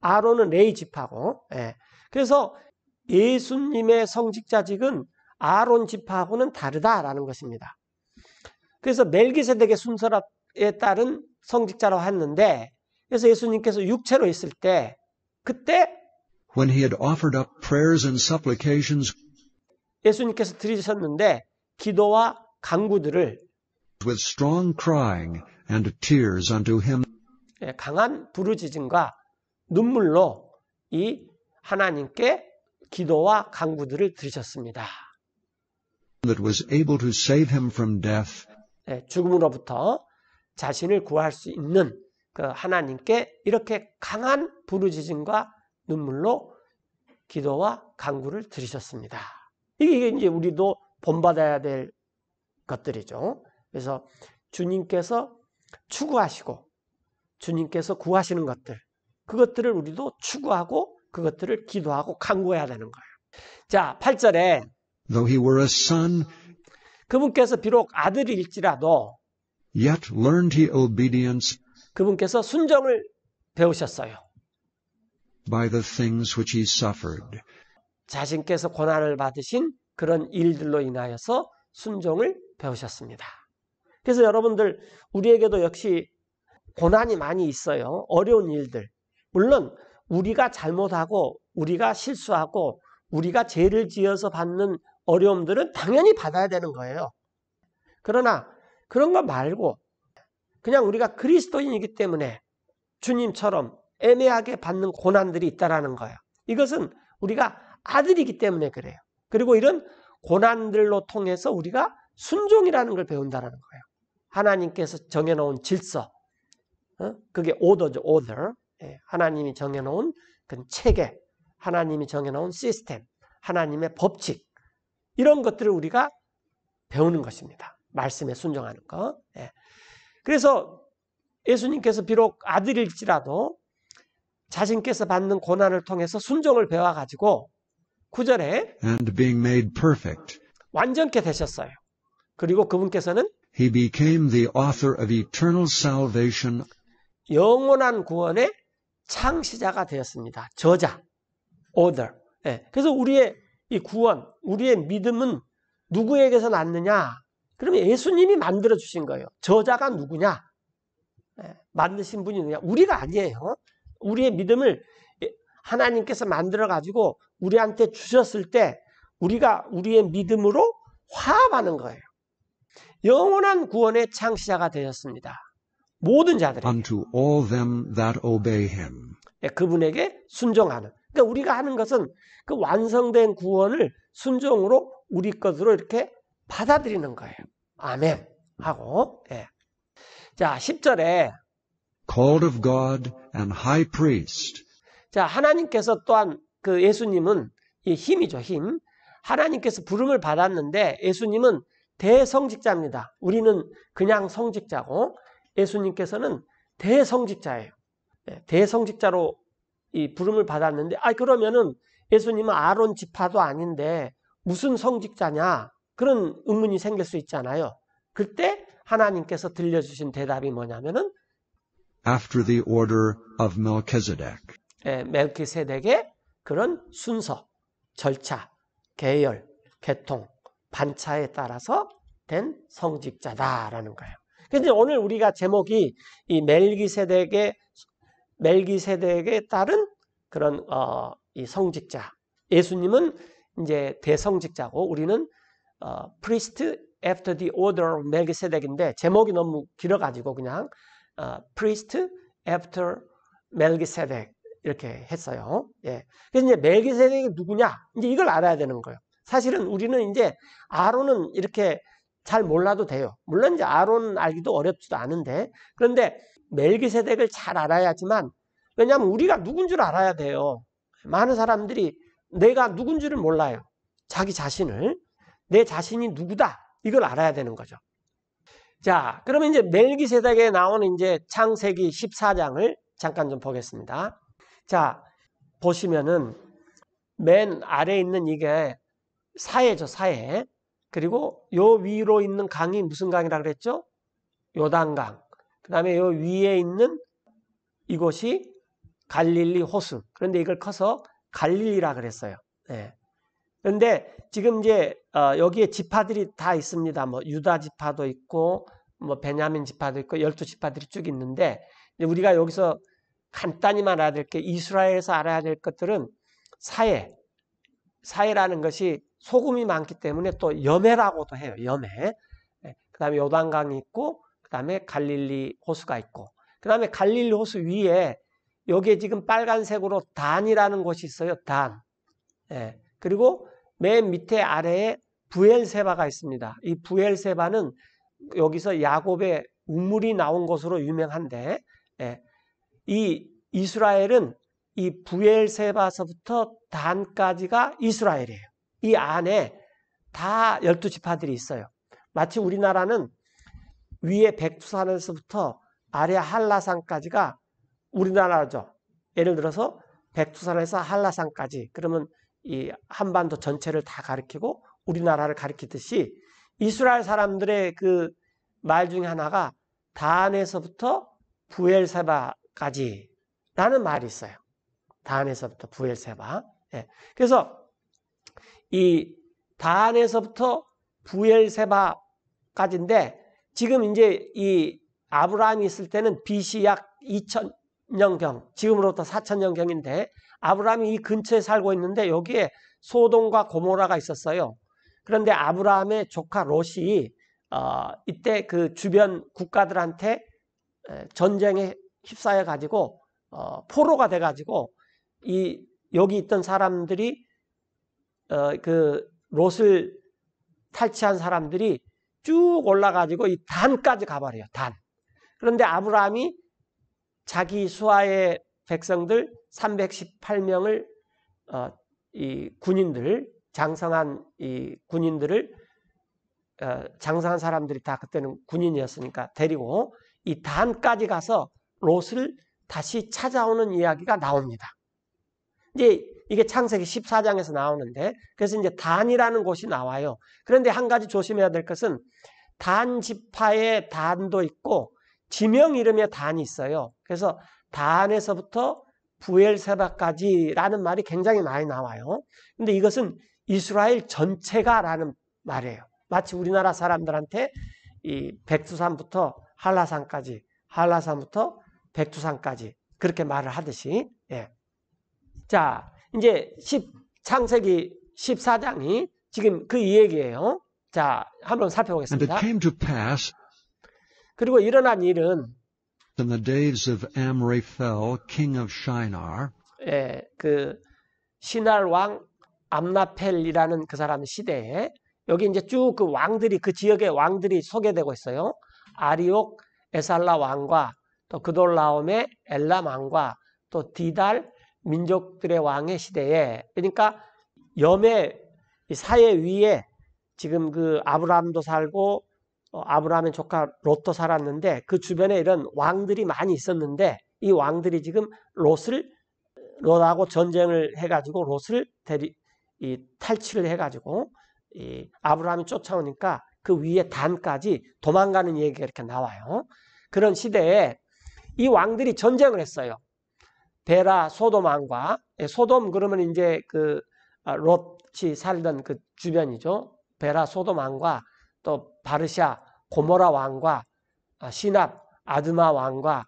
아론은 레위 지파고. 예. 그래서 예수님의 성직자직은 아론 지파하고는 다르다라는 것입니다. 그래서 멜기세덱의 순서에 따른 성직자라고 했는데, 그래서 예수님께서 육체로 있을 때 그때 when he had offered up prayers and supplications 예수님께서 드리셨는데 기도와 간구들을 with strong crying and tears unto him 강한 부르짖음과 눈물로 이 하나님께 기도와 간구들을 드리셨습니다. that was able to save him from death, 죽음으로부터 자신을 구할 수 있는 그 하나님께 이렇게 강한 부르짖음과 눈물로 기도와 간구를 드리셨습니다. 이게 이제 우리도 본받아야 될 것들이죠. 그래서 주님께서 추구하시고 주님께서 구하시는 것들, 그것들을 우리도 추구하고 그것들을 기도하고 간구해야 되는 거예요. 자, 8절에 though he were a son, 그분께서 비록 아들일지라도 yet learned he obedience 그분께서 순종을 배우셨어요. by the things which he suffered. 자신께서 고난을 받으신 그런 일들로 인하여서 순종을 배우셨습니다. 그래서 여러분들 우리에게도 역시 고난이 많이 있어요. 어려운 일들. 물론 우리가 잘못하고 우리가 실수하고 우리가 죄를 지어서 받는 어려움들은 당연히 받아야 되는 거예요. 그러나 그런 거 말고 그냥 우리가 그리스도인이기 때문에 주님처럼 애매하게 받는 고난들이 있다라는 거예요. 이것은 우리가 아들이기 때문에 그래요. 그리고 이런 고난들로 통해서 우리가 순종이라는 걸 배운다는 거예요. 하나님께서 정해놓은 질서, 그게 오더죠, 오더. 하나님이 정해놓은 그 체계, 하나님이 정해놓은 시스템, 하나님의 법칙, 이런 것들을 우리가 배우는 것입니다. 말씀에 순종하는 거. 그래서 예수님께서 비록 아들일지라도 자신께서 받는 고난을 통해서 순종을 배워가지고 9절에 and being made perfect, 완전케 되셨어요. 그리고 그분께서는 he became the author of eternal salvation 영원한 구원의 창시자가 되었습니다. 저자, author. 그래서 우리의 이 구원, 우리의 믿음은 누구에게서 났느냐? 그러면 예수님이 만들어 주신 거예요. 저자가 누구냐? 만드신 분이 누구냐? 우리가 아니에요. 우리의 믿음을 하나님께서 만들어 가지고 우리한테 주셨을 때 우리가 우리의 믿음으로 화합하는 거예요. 영원한 구원의 창시자가 되었습니다. 모든 자들에게. unto all them that obey him. 그분에게 순종하는. 그러니까 우리가 하는 것은 그 완성된 구원을 순종으로 우리 것으로 이렇게 받아들이는 거예요. 아멘 하고. 자, 10절에 called of God and high priest 자, 하나님께서 또한 그 예수님은 이 힘이죠, 힘. 하나님께서 부름을 받았는데 예수님은 대성직자입니다. 우리는 그냥 성직자고 예수님께서는 대성직자예요. 대성직자로 이 부름을 받았는데, 그러면은 예수님은 아론 지파도 아닌데 무슨 성직자냐? 그런 의문이 생길 수 있잖아요. 그때 하나님께서 들려주신 대답이 뭐냐면은 after the order of Melchizedek. 멜기세덱의 그런 순서, 절차, 계열, 계통, 반차에 따라서 된 성직자다라는 거예요. 근데 오늘 우리가 제목이 이 멜기세덱에 따른 그런 이 성직자. 예수님은 이제 대성직자고 우리는 priest after the order of Melchizedek인데 제목이 너무 길어가지고 그냥 priest after Melchizedek 이렇게 했어요. 예. 그래서 이제 멜기세덱이 누구냐? 이제 이걸 알아야 되는 거예요. 사실은 우리는 이제 아론은 이렇게 잘 몰라도 돼요. 물론 이제 아론 알기도 어렵지도 않은데, 그런데 멜기세덱을 잘 알아야지만, 왜냐하면 우리가 누군 줄 알아야 돼요. 많은 사람들이 내가 누군 줄을 몰라요. 자기 자신을, 내 자신이 누구다, 이걸 알아야 되는 거죠. 자, 그러면 이제 멜기세덱에 나오는 이제 창세기 14장을 잠깐 좀 보겠습니다. 자, 보시면은 맨 아래에 있는 이게 사해죠, 사해. 그리고 요 위로 있는 강이 무슨 강이라고 그랬죠? 요단강. 그 다음에 요 위에 있는 이곳이 갈릴리 호수. 그런데 이걸 커서 갈릴리라 그랬어요. 네. 그런데 지금 이제 여기에 지파들이 다 있습니다. 뭐 유다 지파도 있고 뭐 베냐민 지파도 있고 12지파들이 쭉 있는데, 우리가 여기서 간단히만 알아야 될 게, 이스라엘에서 알아야 될 것들은 사해라는 것이 소금이 많기 때문에 또 여매라고도 해요. 여매. 그 다음에 요단강이 있고, 그 다음에 갈릴리 호수가 있고, 그 다음에 갈릴리 호수 위에 여기에 지금 빨간색으로 단이라는 곳이 있어요. 단. 그리고 맨 밑에 아래에 부엘세바가 있습니다. 이 부엘세바는 여기서 야곱의 우물이 나온 곳으로 유명한데, 이 이스라엘은 이 부엘세바서부터 단까지가 이스라엘이에요. 이 안에 다 12지파들이 있어요. 마치 우리나라는 위에 백두산에서부터 아래 한라산까지가 우리나라죠. 예를 들어서 백두산에서 한라산까지, 그러면 이 한반도 전체를 다 가리키고 우리나라를 가리키듯이 이스라엘 사람들의 그 말 중에 하나가 단에서부터 부엘세바까지 라는 말이 있어요. 단에서부터 부엘세바. 그래서 이 단에서부터 부엘세바까지인데, 지금 이제 이 아브라함이 있을 때는 BC 약 2000년경, 지금으로부터 4000년경인데 아브라함이 이 근처에 살고 있는데 여기에 소돔과 고모라가 있었어요. 그런데 아브라함의 조카 롯이 이때 그 주변 국가들한테 전쟁에 휩싸여 가지고 포로가 돼 가지고 여기 있던 사람들이 그 롯을 탈취한 사람들이 쭉 올라가지고 이 단까지 가버려요. 단. 그런데 아브라함이 자기 수하의 백성들 318명을 이 군인들, 장성한 이 군인들을 장성한 사람들이 다 그때는 군인이었으니까 데리고 이 단까지 가서 롯을 다시 찾아오는 이야기가 나옵니다. 이제 이게 창세기 14장에서 나오는데, 그래서 이제 단이라는 곳이 나와요. 그런데 한 가지 조심해야 될 것은 단 지파의 단도 있고 지명 이름의 단이 있어요. 그래서 단에서부터 부엘세바까지라는 말이 굉장히 많이 나와요. 근데 이것은 이스라엘 전체가 라는 말이에요. 마치 우리나라 사람들한테 이 백두산부터 한라산까지, 한라산부터 백두산까지 그렇게 말을 하듯이. 자, 이제 창세기 14장이 지금 그 얘기예요. 자, 한번 And 살펴보겠습니다. it came to pass 그리고 일어난 일은 in the days of Amraphel, king of Shinar, 그 시날 왕 암라펠이라는 그 사람 시대에, 여기 이제 쭉 그 왕들이, 그 지역의 왕들이 소개되고 있어요. 아리옥 에살라 왕과 또 그돌라옴의 엘람 왕과 또 디달 민족들의 왕의 시대에, 그러니까 염의 사해 위에 지금 그 아브라함도 살고 아브라함의 조카 롯도 살았는데 그 주변에 이런 왕들이 많이 있었는데 이 왕들이 지금 롯하고 전쟁을 해가지고 롯을 탈취를 해가지고 이 아브라함이 쫓아오니까 그 위에 단까지 도망가는 얘기가 이렇게 나와요. 그런 시대에 이 왕들이 전쟁을 했어요. 베라 소돔 왕과, 소돔 그러면 이제 그 롯이 살던 그 주변이죠. 베라 소돔 왕과 또 바르샤 고모라 왕과 시납 아드마 왕과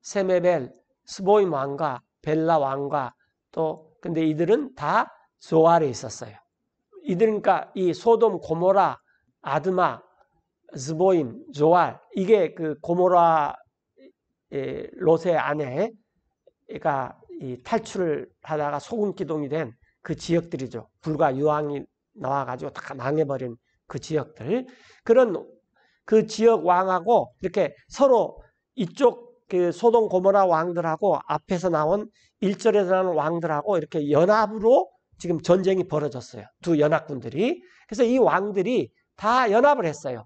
세메벨 스보임 왕과 벨라 왕과 또 근데 이들은 다 조알에 있었어요. 이들은 그러니까 이 소돔 고모라 아드마 스보임 조알 이게 그 고모라 롯의 아내가 이 탈출을 하다가 소금 기둥이 된 그 지역들이죠. 불과 유황이 나와가지고 다 망해버린 그 지역들. 그런 그 지역 왕하고 이렇게 서로 이쪽 그 소돔 고모라 왕들하고 앞에서 나온 1절에서 나온 왕들하고 이렇게 연합으로 지금 전쟁이 벌어졌어요. 두 연합군들이. 그래서 이 왕들이 다 연합을 했어요.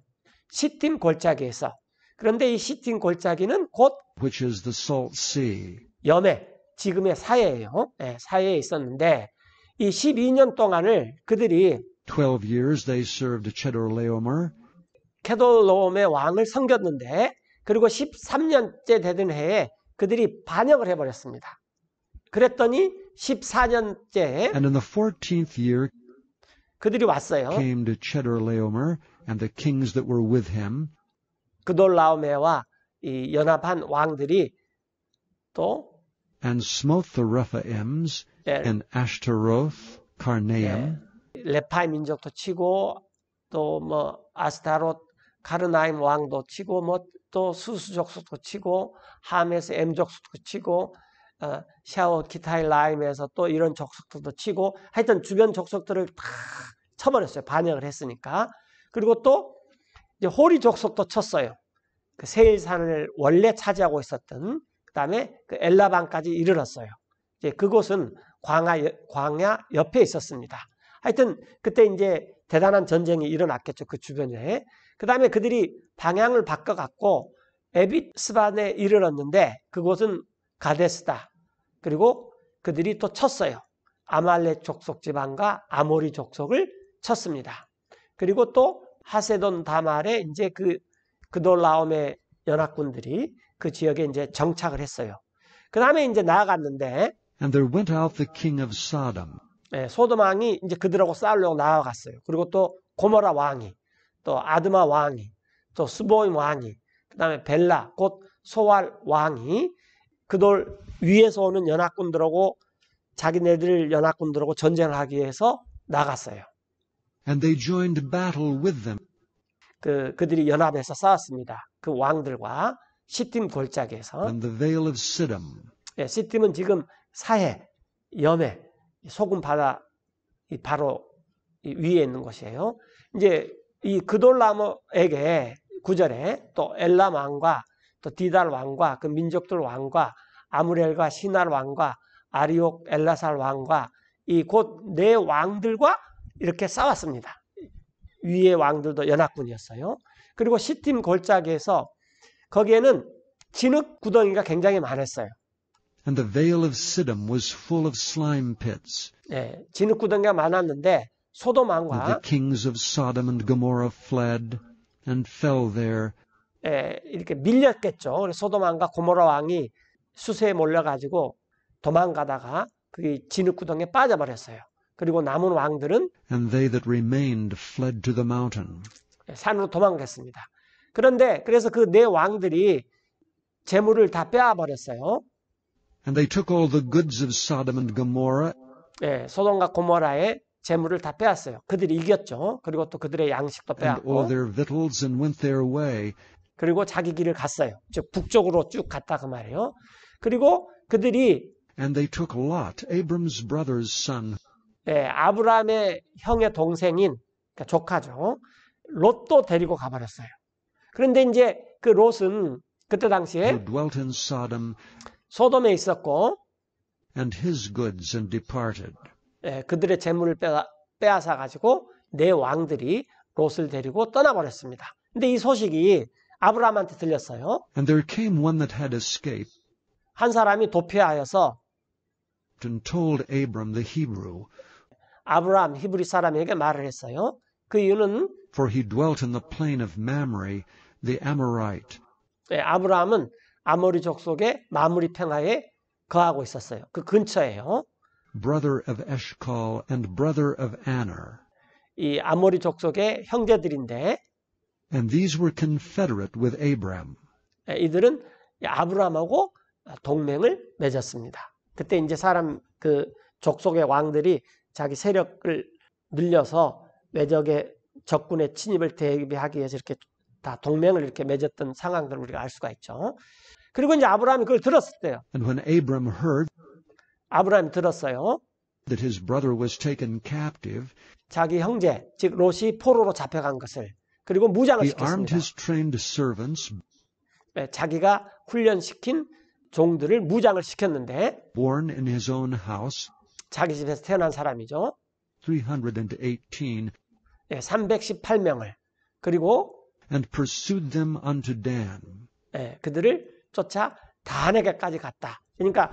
시팀 골짜기에서. 그런데 이 시팀 골짜기는 곧 which is the Salt Sea. 염해, 지금의 사해예요. 네, 사해에 있었는데 이 12년 동안을 그들이 12 years they served Chedorlaomer, 케돌로움의 왕을 섬겼는데 그리고 13년째 되던 해에 그들이 반역을 해버렸습니다. 그랬더니 14년째 and in the 14th year 그들이 왔어요. came to Chedorlaomer and the kings that were with him, 그돌라오메와 이 연합한 왕들이 또 and smote the Rephaims and Ashtaroth, Karnaim, 레파이 민족도 치고 또 뭐 아스타롯 카르나임 왕도 치고 뭐 또 수수 족속도 치고 함에서 엠 족속도 치고 샤워 기타일 라임에서 또 이런 족속들도 치고 하여튼 주변 족속들을 다 쳐버렸어요. 반역을 했으니까. 그리고 또 이제 호리 족속도 쳤어요. 그 세일산을 원래 차지하고 있었던 그다음에 그 엘라반까지 이르렀어요. 이제 그곳은 광야 옆에 있었습니다. 하여튼 그때 이제 대단한 전쟁이 일어났겠죠. 그 주변에. 그 다음에 그들이 방향을 바꿔갖고 에비스반에 이르렀는데 그곳은 가데스다. 그리고 그들이 또 쳤어요. 아말렉 족속 지방과 아모리 족속을 쳤습니다. 그리고 또 하세돈 다말에 이제 그돌라움의 연합군들이 그 지역에 이제 정착을 했어요. 그 다음에 이제 나아갔는데 and there went out the king of Sodom, 소돔 왕이 이제 그들하고 싸우려고 나아갔어요. 그리고 또 고모라 왕이, 또 아드마 왕이, 또 스보임 왕이, 그 다음에 벨라, 곧 소알 왕이 그돌 위에서 오는 연합군들하고 자기네들 연합군들하고 전쟁을 하기 위해서 나갔어요. and they joined battle with them, 그들이 연합해서 싸웠습니다. 그 왕들과 시팀 골짜기에서. and the vale of Siddim, 시팀은 지금 사해, 염해, 소금 바다 바로 위에 있는 곳이에요. 이제 이 그돌라모에게 9절에 또 엘람 왕과 또 디달 왕과 그 민족들 왕과 아무렐과 시날 왕과 아리옥 엘라살 왕과 이 곧 네 왕들과 이렇게 싸웠습니다. 위의 왕들도 연합군이었어요. 그리고 시팀 골짜기에서 거기에는 진흙 구덩이가 굉장히 많았어요. and the vale of Siddim was full of slime pits. 네, 진흙 구덩이가 많았는데 소돔 And the 왕과 kings of Sodom and Gomorrah fled and fell there, 이렇게 밀렸겠죠. 그래서 소돔 왕과 고모라 왕이 수세에 몰려가지고 도망가다가 그 진흙 구덩이에 빠져버렸어요. 그리고 남은 왕들은 and they that remained fled to the mountain. 산으로 도망갔습니다. 그런데 그래서 그 네 왕들이 재물을 다 빼앗아버렸어요. And they took all the goods of Sodom and Gomorrah, 소돔과 고모라의 재물을 다 빼앗어요. 그들이 이겼죠. 그리고 또 그들의 양식도 and all 빼앗고 their victuals, and went their way. 그리고 자기 길을 갔어요. 즉 북쪽으로 쭉 갔다 그 말이에요. 그리고 그들이 And they took Lot, Abram's brother's son, 아브라함의 형의 동생인 그러니까 조카죠. 롯도 데리고 가버렸어요. 그런데 이제 그 롯은 그때 당시에 who dwelt in Sodom, 소돔에 있었고 and his goods and departed. 그들의 재물을 빼앗아 가지고 네 왕들이 롯을 데리고 떠나버렸습니다. 근데 이 소식이 아브라함한테 들렸어요. And there came one that had escaped 한 사람이 도피하여서 and told Abram the Hebrew, 아브라함 히브리 사람에게 말을 했어요. 그 이유는 for he dwelt in the plain of Mamre, the Amorite. 아브라함은 아모리 족속의 마므리 평야에 거하고 있었어요. 그 근처에요. brother of Eshcol and brother of Aner. 이 아모리 족속의 형제들인데 And these were confederate with Abram. 이들은 아브라함하고 동맹을 맺었습니다. 그때 이제 그 족속의 왕들이 자기 세력을 늘려서 외적의 적군의 침입을 대비하기 위해서 이렇게 다 동맹을 이렇게 맺었던 상황들을 우리가 알 수가 있죠. 그리고 이제 아브라함이 그걸 들었을 때요. And when Abram heard 아브라함이 들었어요. that his brother was taken captive, 자기 형제, 즉 롯이 포로로 잡혀간 것을 그리고 무장을 he armed 시켰습니다. his trained servants, 자기가 훈련시킨 종들을 무장을 시켰는데 born in his own house, 자기 집에서 태어난 사람이죠. 318, 318명을 그리고 and pursued them unto Dan. 그들을 쫓아 단에게까지 갔다. 그러니까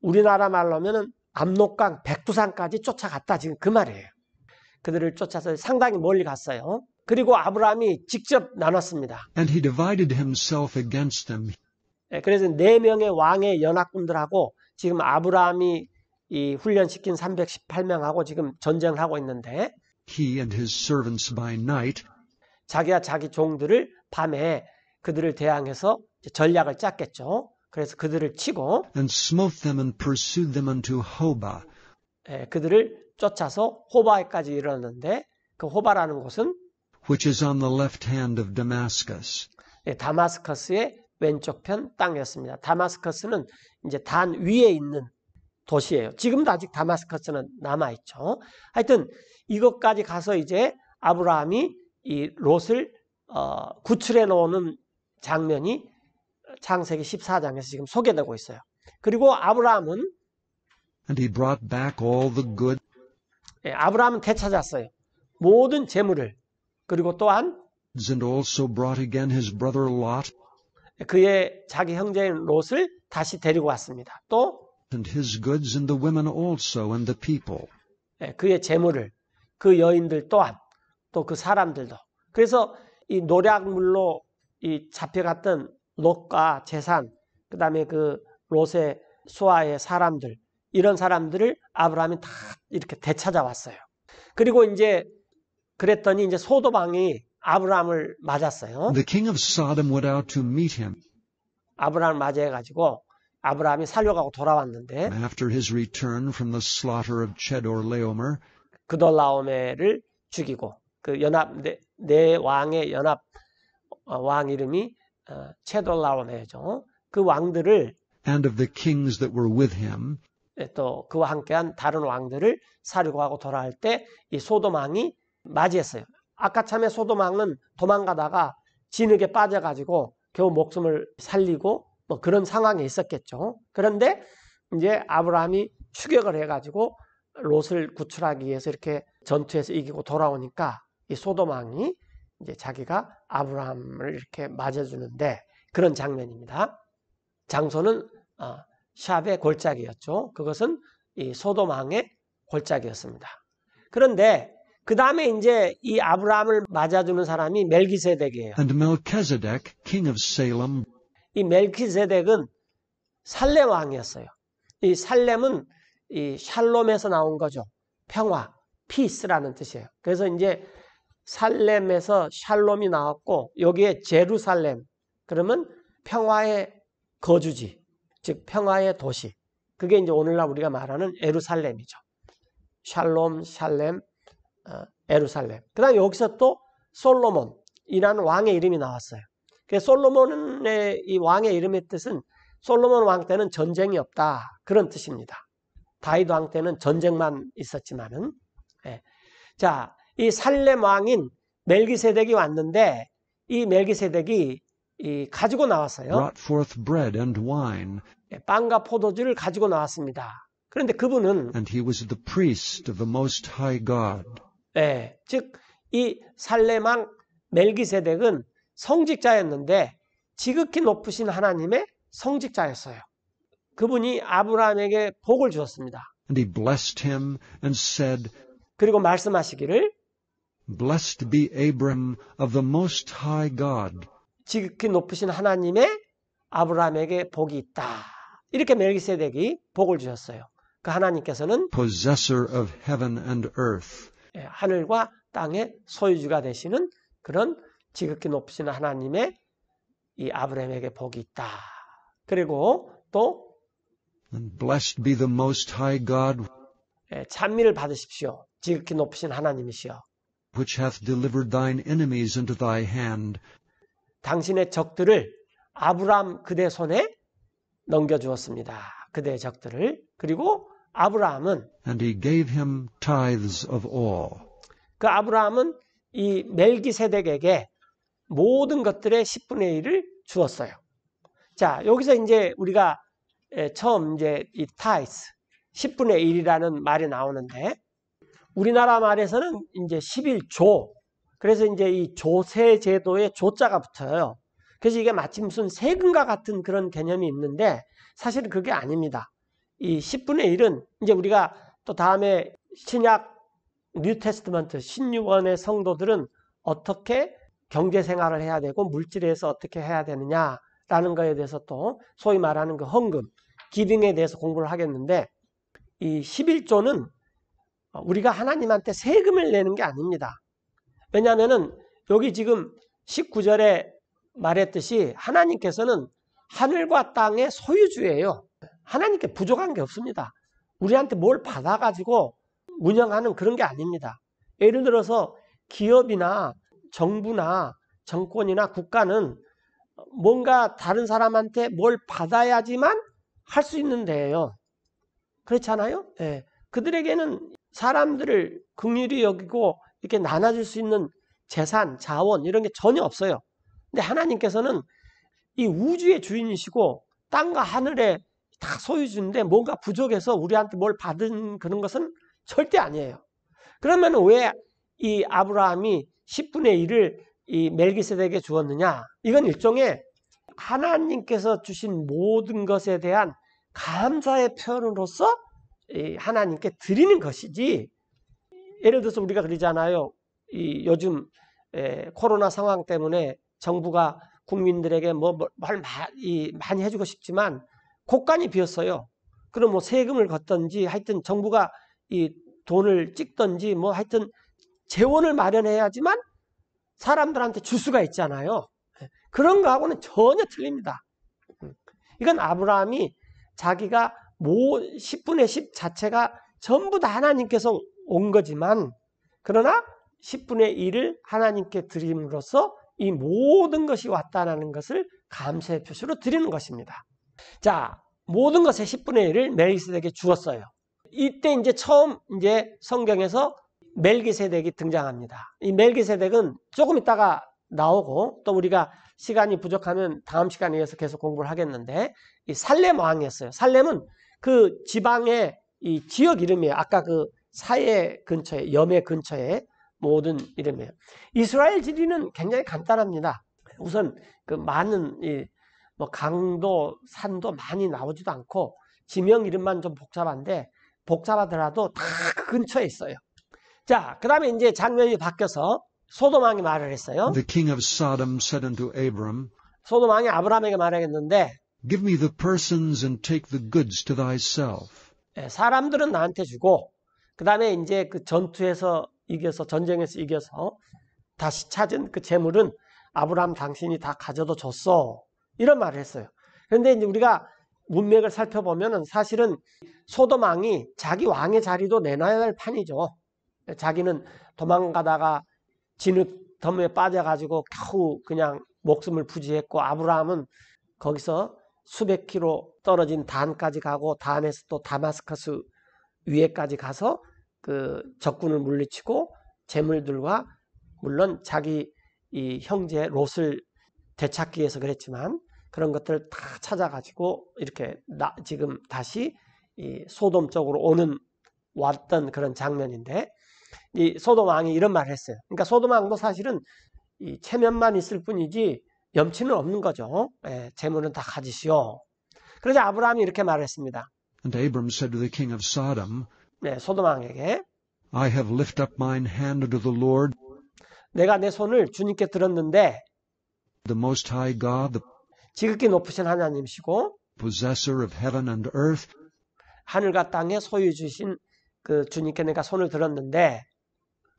우리나라 말로 하면은 압록강 백두산까지 쫓아갔다. 지금 그 말이에요. 그들을 쫓아서 상당히 멀리 갔어요. 그리고 아브라함이 직접 나눴습니다. And he divided himself against them. 그래서 4명의 왕의 연합군들하고 지금 아브라함이 이 훈련시킨 318명하고 지금 전쟁을 하고 있는데 He and his servants by night, 자기와 자기 종들을 밤에 그들을 대항해서 전략을 짰겠죠. 그래서 그들을 치고 and smote them and pursued them unto Hobah. 그들을 쫓아서 호바에까지 이르렀는데 그 호바라는 곳은 which is on the left hand of Damascus. 다마스커스의 왼쪽 편 땅이었습니다. 다마스커스는 이제 단 위에 있는 도시예요. 지금도 아직 다마스커스는 남아있죠. 하여튼 이것까지 가서 이제 아브라함이 이 롯을 구출해 놓는 장면이 창세기 14장에서 지금 소개되고 있어요. 그리고 아브라함은 And he brought back all the good 아브라함은 되찾았어요. 모든 재물을. 그리고 또한 and also brought again his brother Lot 그의 자기 형제인 롯을 다시 데리고 왔습니다. 또 and his goods and the women also and the people. 그의 재물을, 그 여인들 또한 또 그 사람들도. 그래서 이 노략물로 이 잡혀갔던 롯과 재산, 그 다음에 그 롯의 수하의 사람들, 이런 사람들을 아브라함이 다 이렇게 되찾아왔어요. 그리고 이제 그랬더니 이제 소돔 왕이 아브라함을 맞았어요. The king of Sodom went out to meet him 아브라함을 맞이해가지고 아브라함이 살려가고 돌아왔는데 after his return from the slaughter of Chedorlaomer. 그돌라오메를 죽이고 그 연합 네 왕의 연합 왕 이름이 체돌라오메죠. 그 왕들을 and of the kings that were with him. 또 그와 함께한 다른 왕들을 사려고 하고 돌아올 때 이 소돔 왕이 맞이했어요. 아까 참에 소돔 왕은 도망가다가 진흙에 빠져가지고 겨우 목숨을 살리고 뭐 그런 상황에 있었겠죠. 그런데 이제 아브라함이 추격을 해가지고 롯을 구출하기 위해서 이렇게 전투에서 이기고 돌아오니까 이 소돔 왕이 이제 자기가 아브라함을 이렇게 맞아주는데 그런 장면입니다. 장소는 샵의 골짜기였죠. 그것은 이 소돔 왕의 골짜기였습니다. 그런데 그 다음에 이제 이 아브라함을 맞아주는 사람이 멜기세덱이에요. And Melchizedek, king of Salem, 이 멜키세덱은 살렘 왕이었어요. 이 살렘은 이 샬롬에서 나온 거죠. 평화, 피스라는 뜻이에요. 그래서 이제 살렘에서 샬롬이 나왔고 여기에 제루살렘, 그러면 평화의 거주지, 즉 평화의 도시. 그게 이제 오늘날 우리가 말하는 예루살렘이죠. 샬롬, 샬렘, 예루살렘. 그 다음에 여기서 또 솔로몬이라는 왕의 이름이 나왔어요. 그래서 솔로몬의 이 왕의 이름의 뜻은 솔로몬 왕 때는 전쟁이 없다. 그런 뜻입니다. 다윗 왕 때는 전쟁만 있었지만은. 자, 이 살렘 왕인 멜기세덱이 왔는데 이 멜기세덱이 가지고 나왔어요. brought forth bread and wine. 빵과 포도주를 가지고 나왔습니다. 그런데 그분은 and he was the priest of the Most High God. 즉 이 살렘왕 멜기세덱은 성직자였는데 지극히 높으신 하나님의 성직자였어요. 그분이 아브라함에게 복을 주었습니다. And he blessed him and said, 그리고 말씀하시기를 Blessed be Abram of the Most High God. 지극히 높으신 하나님의 아브라함에게 복이 있다. 이렇게 멜기세덱이 복을 주셨어요. 그 하나님께서는 Possessor of heaven and earth. 하늘과 땅의 소유주가 되시는 그런 지극히 높으신 하나님의 이 아브라함에게 복이 있다. 그리고 또 And blessed be the Most High God, 찬미를 받으십시오. 지극히 높으신 하나님이시여. which hath delivered thine enemies into thy hand. 당신의 적들을 아브라함 그대 손에 넘겨주었습니다. 그대의 적들을. 그리고 아브라함은 And he gave him tithes of all. 그 아브라함은 이 멜기세덱에게 모든 것들의 10분의 1을 주었어요. 자, 여기서 이제 우리가 처음 이제 이 타이스 10분의 1이라는 말이 나오는데 우리나라 말에서는 이제 11조. 그래서 이제 이 조세 제도에 조자가 붙어요. 그래서 이게 마치 무슨 세금과 같은 그런 개념이 있는데 사실은 그게 아닙니다. 이 10분의 1은 이제 우리가 또 다음에 신약 뉴 테스트먼트 신유원의 성도들은 어떻게 경제 생활을 해야 되고 물질에서 어떻게 해야 되느냐라는 거에 대해서 또 소위 말하는 그 헌금, 기빙에 대해서 공부를 하겠는데 이 11조는 우리가 하나님한테 세금을 내는 게 아닙니다. 왜냐하면은 여기 지금 19절에 말했듯이 하나님께서는 하늘과 땅의 소유주예요. 하나님께 부족한 게 없습니다. 우리한테 뭘 받아가지고 운영하는 그런 게 아닙니다. 예를 들어서 기업이나 정부나 정권이나 국가는 뭔가 다른 사람한테 뭘 받아야지만 할 수 있는 데예요. 그렇잖아요? 예. 그들에게는 사람들을 긍휼히 여기고 이렇게 나눠줄 수 있는 재산, 자원 이런 게 전혀 없어요. 근데 하나님께서는 이 우주의 주인이시고 땅과 하늘의 다 소유주인데 뭔가 부족해서 우리한테 뭘 받은 그런 것은 절대 아니에요. 그러면 왜 이 아브라함이 10분의 1을 이 멜기세덱에게 주었느냐? 이건 일종의 하나님께서 주신 모든 것에 대한 감사의 표현으로서 하나님께 드리는 것이지. 예를 들어서 우리가 그러잖아요. 이 요즘 코로나 상황 때문에 정부가 국민들에게 뭘 많이 해주고 싶지만 곳간이 비었어요. 그럼 뭐 세금을 걷든지 하여튼 정부가 이 돈을 찍든지 뭐 하여튼 재원을 마련해야지만 사람들한테 줄 수가 있잖아요. 그런 거하고는 전혀 틀립니다. 이건 아브라함이 자기가 10분의 10 자체가 전부 다 하나님께서 온 거지만 그러나 10분의 1을 하나님께 드림으로써 이 모든 것이 왔다는 것을 감사의 표시로 드리는 것입니다. 자, 모든 것의 10분의 1을 멜기세덱에게 주었어요. 이때 이제 처음 이제 성경에서 멜기세덱이 등장합니다. 이 멜기세덱은 조금 있다가 나오고 또 우리가 시간이 부족하면 다음 시간에 이어서 계속 공부를 하겠는데 이 살렘 왕이었어요. 살렘은 그 지방의 이 지역 이름이에요. 아까 그 사해 근처에 염해 근처에 모든 이름이에요. 이스라엘 지리는 굉장히 간단합니다. 우선 그 많은 뭐 강도 산도 많이 나오지도 않고 지명 이름만 좀 복잡한데 복잡하더라도 다 그 근처에 있어요. 자, 그 다음에 이제 장면이 바뀌어서 소돔 왕이 말을 했어요. The king of Sodom said unto Abram, 소돔 왕이 아브라함에게 말하겠는데 Give me the persons and take the goods to thyself. 사람들은 나한테 주고 그 다음에 이제 그 전투에서 이겨서 전쟁에서 이겨서 다시 찾은 그 재물은 아브라함 당신이 다 가져도 줬어. 이런 말을 했어요. 그런데 이제 우리가 문맥을 살펴보면은 사실은 소돔 왕이 자기 왕의 자리도 내놔야 할 판이죠. 자기는 도망가다가 진흙더미에 빠져가지고 겨우 그냥 목숨을 부지했고 아브라함은 거기서 수백 킬로 떨어진 단까지 가고 단에서 또 다마스커스 위에까지 가서 그 적군을 물리치고 재물들과 물론 자기 이 형제 롯을 되찾기 위해서 그랬지만 그런 것들을 다 찾아가지고 이렇게 지금 다시 이 소돔 쪽으로 왔던 그런 장면인데, 이 소돔 왕이 이런 말을 했어요. 그러니까 소돔 왕도 사실은 이 체면만 있을 뿐이지 염치는 없는 거죠. 예, 재물은 다 가지시오. 그러자 아브라함이 이렇게 말했습니다. And Abram said to the king of Sodom, 네, 소돔 왕에게 I have lifted up mine hand unto the Lord, 내가 내 손을 주님께 들었는데 the Most High God, the 지극히 높으신 하나님이시고 possessor of heaven and earth, 하늘과 땅에 소유 주신 그 주님께 내가 손을 들었는데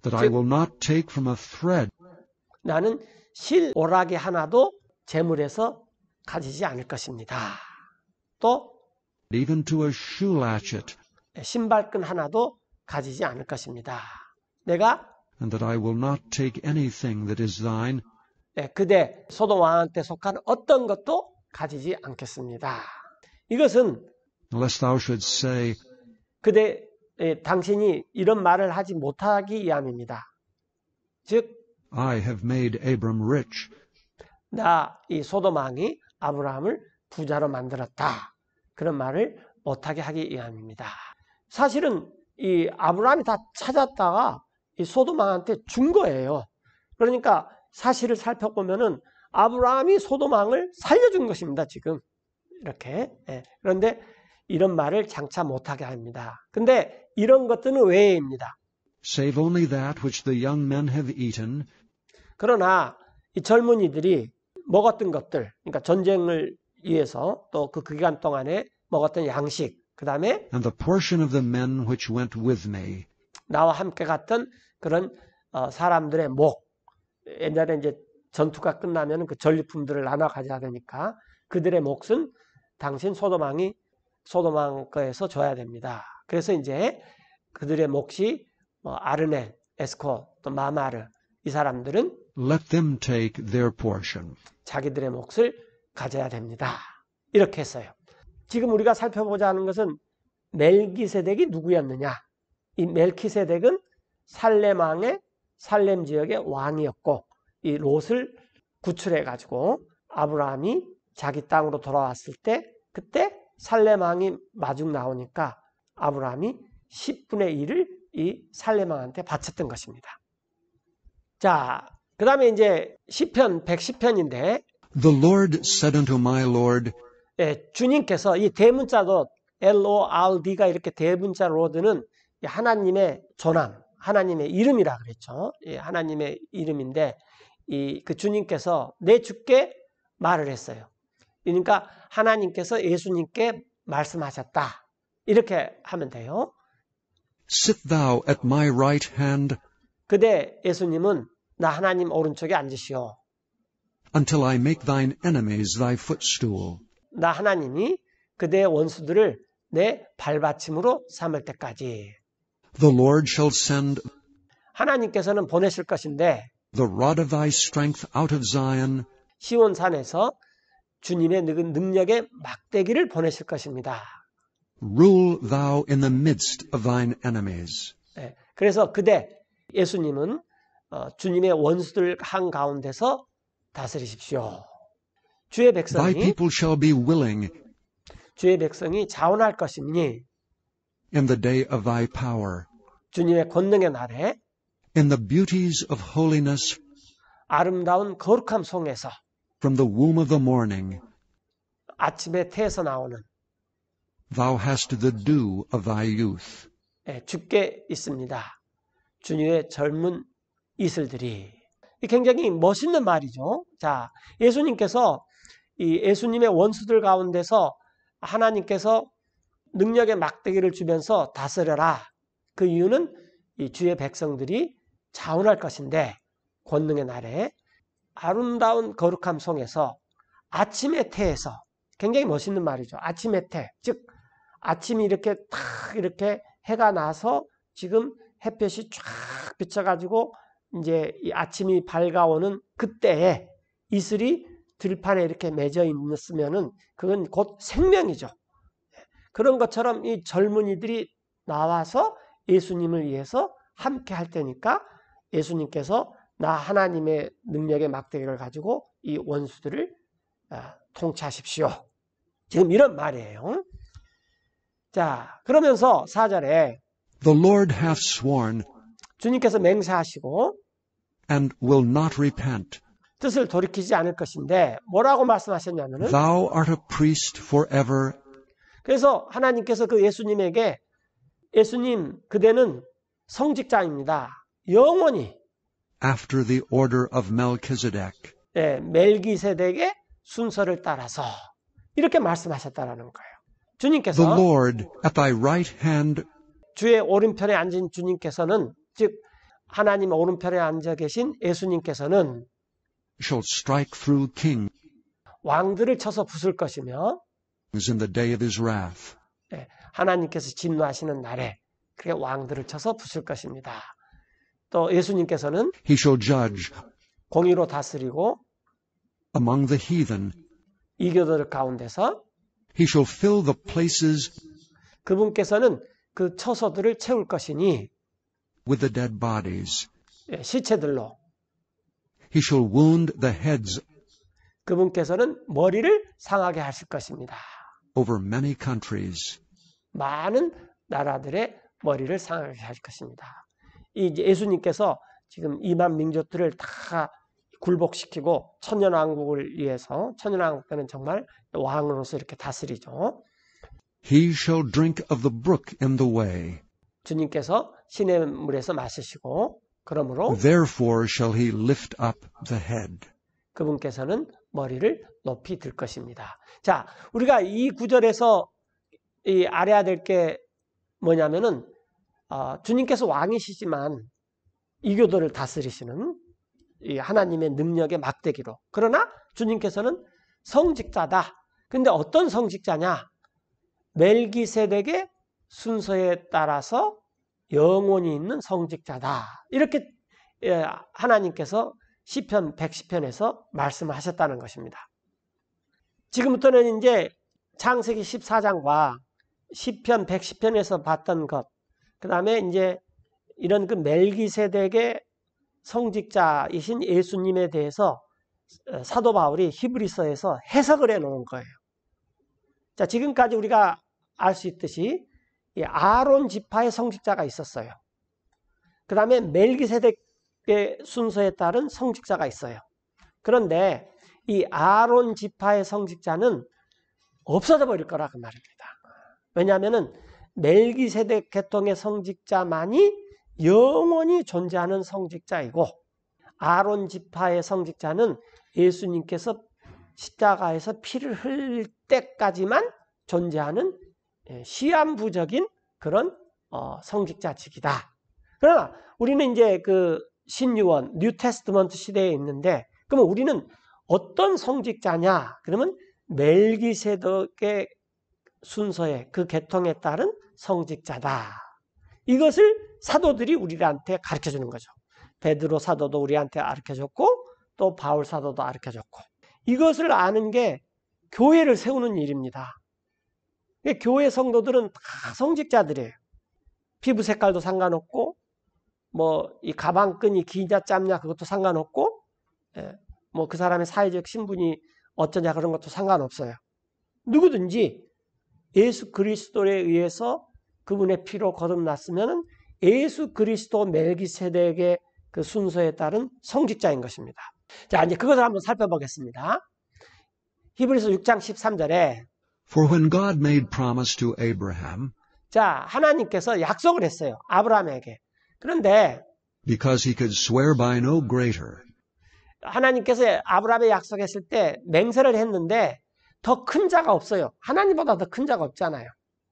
that I will not take from a thread 나는 실 오라기 하나도 재물에서 가지지 않을 것입니다. 또 even to a shoe latchet, 신발끈 하나도 가지지 않을 것입니다. 내가 and that I will not take anything that is thine, 그대 소돔 왕한테 속한 어떤 것도 가지지 않겠습니다. 이것은 unless thou should say, 그대 당신이 이런 말을 하지 못하기 위함입니다. 즉 I have made Abram rich, 나 이 소돔 왕이 아브라함을 부자로 만들었다. 그런 말을 못하게 하기 위함입니다. 사실은 이 아브라함이 다 찾았다가 이 소돔 왕한테 준 거예요. 그러니까 사실을 살펴보면은 아브라함이 소돔 왕을 살려준 것입니다. 지금 이렇게. 그런데 이런 말을 장차 못하게 합니다. 근데 이런 것들은 외에입니다. save only that which the young men have eaten, 그러나 이 젊은이들이 먹었던 것들, 그러니까 전쟁을 위해서 또 그 기간 동안에 먹었던 양식, 그 다음에 and the portion of the men which went with me, 나와 함께 갔던 그런 사람들의 목, 옛날에 이제 전투가 끝나면 그 전리품들을 나눠 가져야 되니까 그들의 몫은 당신 소돔 왕 거에서 줘야 됩니다. 그래서 이제 그들의 몫이 아르멘, 에스코, 또 마마르 이 사람들은 let them take their portion. 자기들의 몫을 가져야 됩니다. 이렇게 했어요. 지금 우리가 살펴보자 하는 것은 멜기세덱이 누구였느냐? 이 멜키세덱은 살렘 왕의 살렘 지역의 왕이었고 이 롯을 구출해 가지고 아브라함이 자기 땅으로 돌아왔을 때 그때 살렘 왕이 마중 나오니까 아브라함이 10분의 1을 이 살렘 왕한테 바쳤던 것입니다. 자, 그 다음에 이제 시편 110편인데 The Lord said unto my Lord, 주님께서 이 대문자 롯, LORD가 이렇게 대문자 롯은 하나님의 조남, 하나님의 이름이라 그랬죠. 하나님의 이름인데 그 주님께서 내 주께 말을 했어요. 그러니까 하나님께서 예수님께 말씀하셨다. 이렇게 하면 돼요. sit thou at my right hand 그대 예수님은 나 하나님 오른쪽에 앉으시오. until I make thine enemies thy footstool. 나 하나님이 그대의 원수들을 내 발받침으로 삼을 때까지. The Lord shall send 하나님께서는 보내실 것인데 the rod of thy strength out of Zion, 시온산에서 주님의 능력의 막대기를 보내실 것입니다. rule thou in the midst of thine enemies. 그래서 그대 예수님은 주님의 원수들 한가운데서 다스리십시오. 주의 Thy 백성이 people shall be willing 자원할 것이니 in the day of thy power, 주님의 권능의 날에 in the beauties of holiness 아름다운 거룩함 속에서 from the womb of the morning. 아침에 태에서 나오는 Thou hast the dew of thy youth. 주께 있습니다. 주님의 젊은 이슬들이. 굉장히 멋있는 말이죠. 자, 예수님께서 이 예수님의 원수들 가운데서 하나님께서 능력의 막대기를 주면서 다스려라. 그 이유는 이 주의 백성들이 자원할 것인데 권능의 날에 아름다운 거룩함 속에서 아침의 태에서 굉장히 멋있는 말이죠. 아침의 태, 즉 아침이 이렇게 탁 이렇게 해가 나서 지금 햇볕이 쫙 비쳐가지고 이제 이 아침이 밝아오는 그때에 이슬이 들판에 이렇게 맺어 있으면은 그건 곧 생명이죠. 그런 것처럼 이 젊은이들이 나와서 예수님을 위해서 함께 할 테니까 예수님께서 나 하나님의 능력의 막대기를 가지고 이 원수들을 통치하십시오. 지금 이런 말이에요. 자, 그러면서 4절에 The Lord hath sworn 주님께서 맹세하시고 and will not repent. 뜻을 돌이키지 않을 것인데 뭐라고 말씀하셨냐면은 Thou art a priest forever. 그래서 하나님께서 그 예수님에게 예수님 그대는 성직자입니다. 영원히 After the order of Melchizedek. 멜기세덱의 순서를 따라서 이렇게 말씀하셨다라는 거예요. The 주님께서 Lord at thy right hand 주의 오른편에 앉은 주님께서는 즉 하나님 오른편에 앉아 계신 예수님께서는 shall strike through kings 왕들을 쳐서 부술 것이며 in the day of his wrath. 하나님께서 진노하시는 날에 그렇게 왕들을 쳐서 부술 것입니다. 또 예수님께서는 He shall judge 공의로 다스리고 among the heathen. 이교도들 가운데서 He shall fill the places 그분께서는 그 처소들을 채울 것이니 with the dead bodies. 시체들로 He shall wound the heads 그분께서는 머리를 상하게 하실 것입니다. over many countries. 많은 나라들의 머리를 상하게 하실 것입니다. 이 예수님께서 지금 2만 민족들을 다 굴복시키고 천년왕국을 위해서 천년왕국 때는 정말 왕으로서 이렇게 다스리죠. He shall drink of the brook in the way. 주님께서 시냇 물에서 마시시고 그러므로 Therefore shall he lift up the head. 그분께서는 머리를 높이 들 것입니다. 자, 우리가 이 구절에서 알아야 될 게 뭐냐면은 주님께서 왕이시지만 이교도를 다스리시는 이 하나님의 능력의 막대기로. 그러나 주님께서는 성직자다. 근데 어떤 성직자냐? 멜기세덱의 순서에 따라서 영원히 있는 성직자다. 이렇게 하나님께서 시편 110편에서 말씀하셨다는 것입니다. 지금부터는 이제 창세기 14장과 시편 110편에서 봤던 것, 그 다음에 이제 이런 그 멜기세덱의 성직자이신 예수님에 대해서 사도 바울이 히브리서에서 해석을 해 놓은 거예요. 자, 지금까지 우리가 알 수 있듯이 이 아론 지파의 성직자가 있었어요. 그 다음에 멜기세덱의 순서에 따른 성직자가 있어요. 그런데 이 아론 지파의 성직자는 없어져 버릴 거라 그 말입니다. 왜냐하면은 멜기세덱 계통의 성직자만이 영원히 존재하는 성직자이고 아론 지파의 성직자는 예수님께서 십자가에서 피를 흘릴 때까지만 존재하는 시한부적인 그런 성직자직이다. 그러나 우리는 이제 그 신유원, 뉴테스트먼트 시대에 있는데 그러면 우리는 어떤 성직자냐? 그러면 멜기세덱의 순서에 그 계통에 따른 성직자다. 이것을 사도들이 우리한테 가르쳐주는 거죠. 베드로 사도도 우리한테 가르쳐줬고 또 바울 사도도 가르쳐줬고 이것을 아는 게 교회를 세우는 일입니다. 교회 성도들은 다 성직자들이에요. 피부 색깔도 상관없고 뭐 이 가방끈이 기냐 짧냐 그것도 상관없고 뭐 그 사람의 사회적 신분이 어쩌냐 그런 것도 상관없어요. 누구든지 예수 그리스도에 의해서 그분의 피로 거듭났으면 예수 그리스도 멜기세덱의 그 순서에 따른 성직자인 것입니다. 자, 이제 그것을 한번 살펴보겠습니다. 히브리서 6장 13절에 For when God made promise to Abraham, 자, 하나님께서 약속을 했어요. 아브라함에게. 그런데 because he could swear by no greater, 하나님께서 아브라함에 약속했을 때 맹세를 했는데 더 큰 자가 없어요. 하나님보다 더 큰 자가 없잖아요.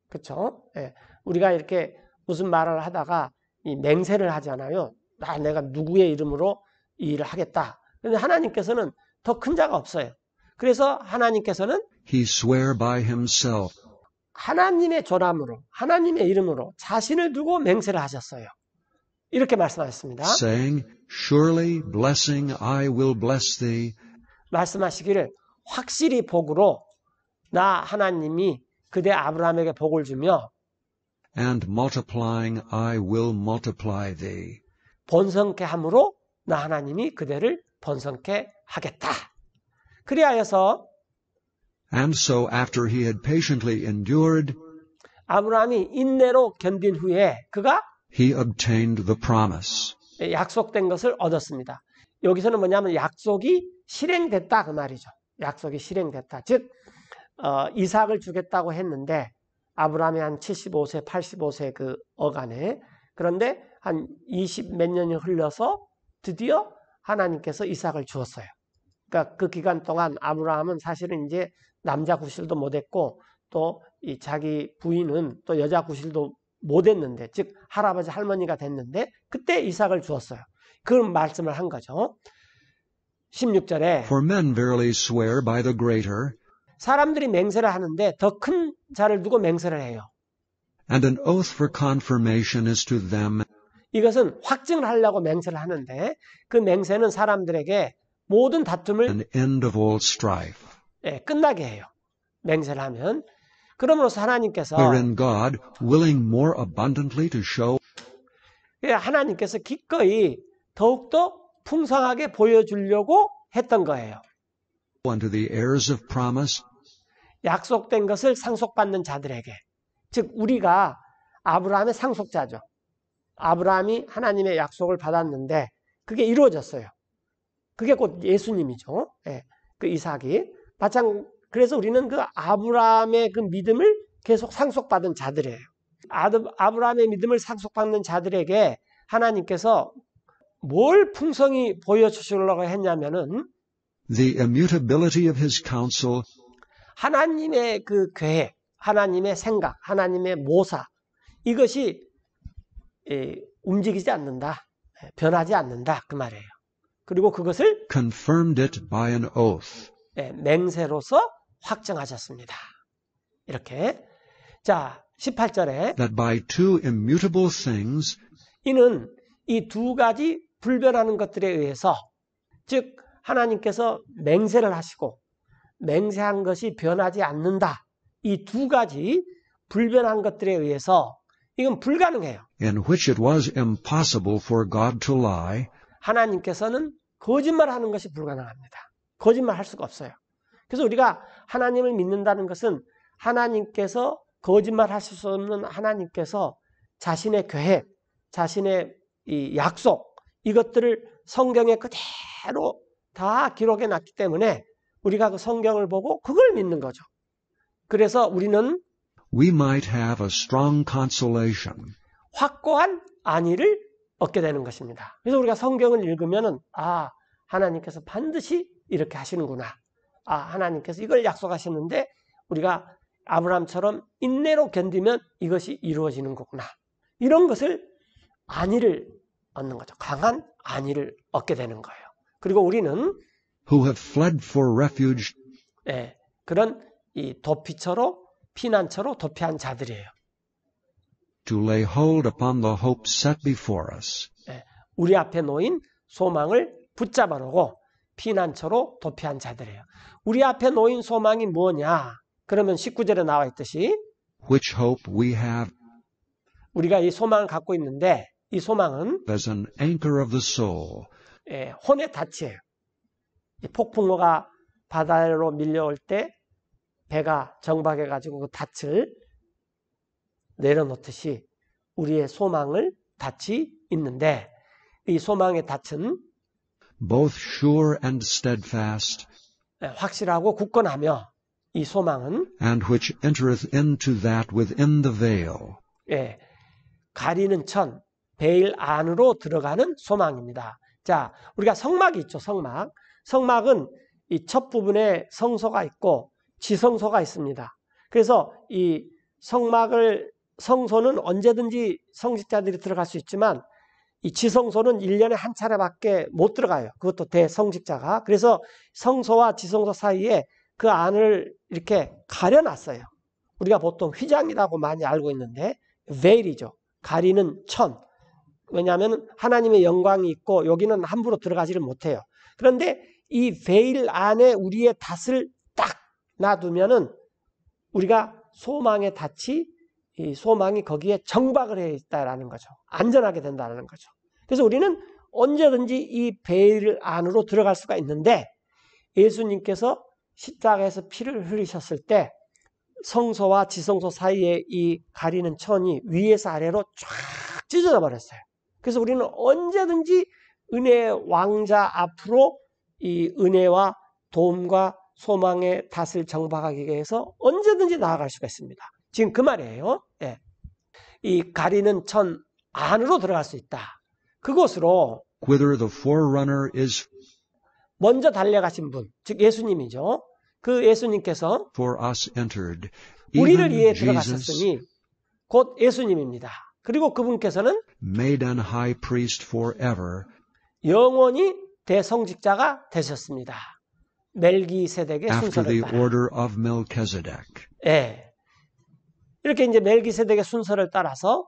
그렇죠? 예. 우리가 이렇게 무슨 말을 하다가 이 맹세를 하잖아요. 내가 누구의 이름으로 이 일을 하겠다. 그런데 하나님께서는 더 큰 자가 없어요. 그래서 하나님께서는 he sware by himself, 하나님의 조람으로 하나님의 이름으로 자신을 두고 맹세를 하셨어요. 이렇게 말씀하셨습니다. saying, Surely blessing I will bless thee, 말씀하시기를 확실히 복으로 나 하나님이 그대 아브라함에게 복을 주며 and multiplying I will multiply thee. 번성케 함으로 나 하나님이 그대를 번성케 하겠다. 그리하여서 And so after he had patiently endured, 아브라함이 인내로 견딘 후에 그가 he obtained the promise. 약속된 것을 얻었습니다. 여기서는 뭐냐면 약속이 실행됐다 그 말이죠. 약속이 실행됐다. 즉 이삭을 주겠다고 했는데 아브라함이 한 75세, 85세 그 어간에, 그런데 한 20 몇 년이 흘러서 드디어 하나님께서 이삭을 주었어요. 그러니까 그 기간 동안 아브라함은 사실은 이제 남자 구실도 못했고 또 이 자기 부인은 또 여자 구실도 못했는데, 즉 할아버지 할머니가 됐는데 그때 이삭을 주었어요. 그런 말씀을 한 거죠. 16절에 For men verily swear by the greater, 사람들이 맹세를 하는데 더 큰 자를 두고 맹세를 해요. and an oath for confirmation is to them 이것은 확증을 하려고 맹세를 하는데 그 맹세는 사람들에게 모든 다툼을 an end of all strife, 끝나게 해요. 맹세를 하면. 그러므로서 하나님께서 wherein God, willing more abundantly to show 하나님께서 기꺼이 더욱더 풍성하게 보여주려고 했던 거예요. unto the heirs of promise, 약속된 것을 상속받는 자들에게. 즉 우리가 아브라함의 상속자죠. 아브라함이 하나님의 약속을 받았는데 그게 이루어졌어요. 그게 곧 예수님이죠. 그 이삭이. 그래서 우리는 그 아브라함의 그 믿음을 계속 상속받은 자들이에요. 아브라함의 믿음을 상속받는 자들에게 하나님께서 뭘 풍성히 보여주시려고 했냐면은 the immutability of his counsel, 하나님의 그 계획, 하나님의 생각, 하나님의 모사, 이것이 움직이지 않는다, 변하지 않는다 그 말이에요. 그리고 그것을 confirmed it by an oath. 맹세로서 확정하셨습니다. 이렇게. 자, 18절에 That by two immutable things 이는 이 두 가지 불변하는 것들에 의해서, 즉 하나님께서 맹세를 하시고 맹세한 것이 변하지 않는다. 이 두 가지 불변한 것들에 의해서 이건 불가능해요. in which it was impossible for God to lie, 하나님께서는 거짓말하는 것이 불가능합니다. 거짓말할 수가 없어요. 그래서 우리가 하나님을 믿는다는 것은 하나님께서 거짓말하실 수 없는 하나님께서 자신의 계획, 자신의 이 약속, 이것들을 성경에 그대로 다 기록해 놨기 때문에 우리가 그 성경을 보고 그걸 믿는 거죠. 그래서 우리는 we might have a strong consolation. 확고한 안위를 얻게 되는 것입니다. 그래서 우리가 성경을 읽으면은 하나님께서 반드시 이렇게 하시는구나. 하나님께서 이걸 약속하셨는데 우리가 아브라함처럼 인내로 견디면 이것이 이루어지는 거구나. 이런 것을 안위를 얻는 거죠. 강한 안위를 얻게 되는 거예요. 그리고 우리는 who have fled for refuge 그런 이 도피처로, 피난처로 도피한 자들이에요. to lay hold upon the hope set before us. 우리 앞에 놓인 소망을 붙잡아놓고 피난처로 도피한 자들이에요. 우리 앞에 놓인 소망이 뭐냐? 그러면 19절에 나와 있듯이 which hope we have 우리가 이 소망을 갖고 있는데 이 소망은 as an anchor of the soul, 혼의 닻이에요. 이 폭풍우가 바다로 밀려올 때 배가 정박해가지고 그 닻을 내려놓듯이 우리의 소망을 닻이 있는데 이 소망의 닻은 both sure and steadfast, 확실하고 굳건하며 이 소망은 and which entereth into that within the veil, 가리는 천, 베일 안으로 들어가는 소망입니다. 자, 우리가 성막이 있죠. 성막. 성막은 이 첫 부분에 성소가 있고 지성소가 있습니다. 그래서 이 성소는 언제든지 성직자들이 들어갈 수 있지만 이 지성소는 1년에 한 차례밖에 못 들어가요. 그것도 대성직자가. 그래서 성소와 지성소 사이에 그 안을 이렇게 가려놨어요. 우리가 보통 휘장이라고 많이 알고 있는데 베일이죠. 가리는 천. 왜냐하면 하나님의 영광이 있고 여기는 함부로 들어가지를 못해요. 그런데 이 베일 안에 우리의 닻을 딱 놔두면은 우리가 소망의 닻이 이 소망이 거기에 정박을 해 있다라는 거죠. 안전하게 된다는 거죠. 그래서 우리는 언제든지 이 베일 안으로 들어갈 수가 있는데 예수님께서 십자가에서 피를 흘리셨을 때 성소와 지성소 사이에 이 가리는 천이 위에서 아래로 쫙 찢어져 버렸어요. 그래서 우리는 언제든지 은혜의 왕자 앞으로 이 은혜와 도움과 소망의 닷을 정박하기 위해서 언제든지 나아갈 수가 있습니다. 지금 그 말이에요. 예. 이 가리는 천 안으로 들어갈 수 있다. 그곳으로 whither the forerunner is 먼저 달려가신 분, 즉 예수님이죠. 그 예수님께서 for us entered, 우리를 even 위해 Jesus, 들어가셨으니 곧 예수님입니다. 그리고 그분께서는 made an high priest forever, 영원히 대성직자가 되셨습니다. 멜기세덱의 after 순서를 the 따라. order of Melchizedek. 예. 이렇게 이제 멜기세덱의 순서를 따라서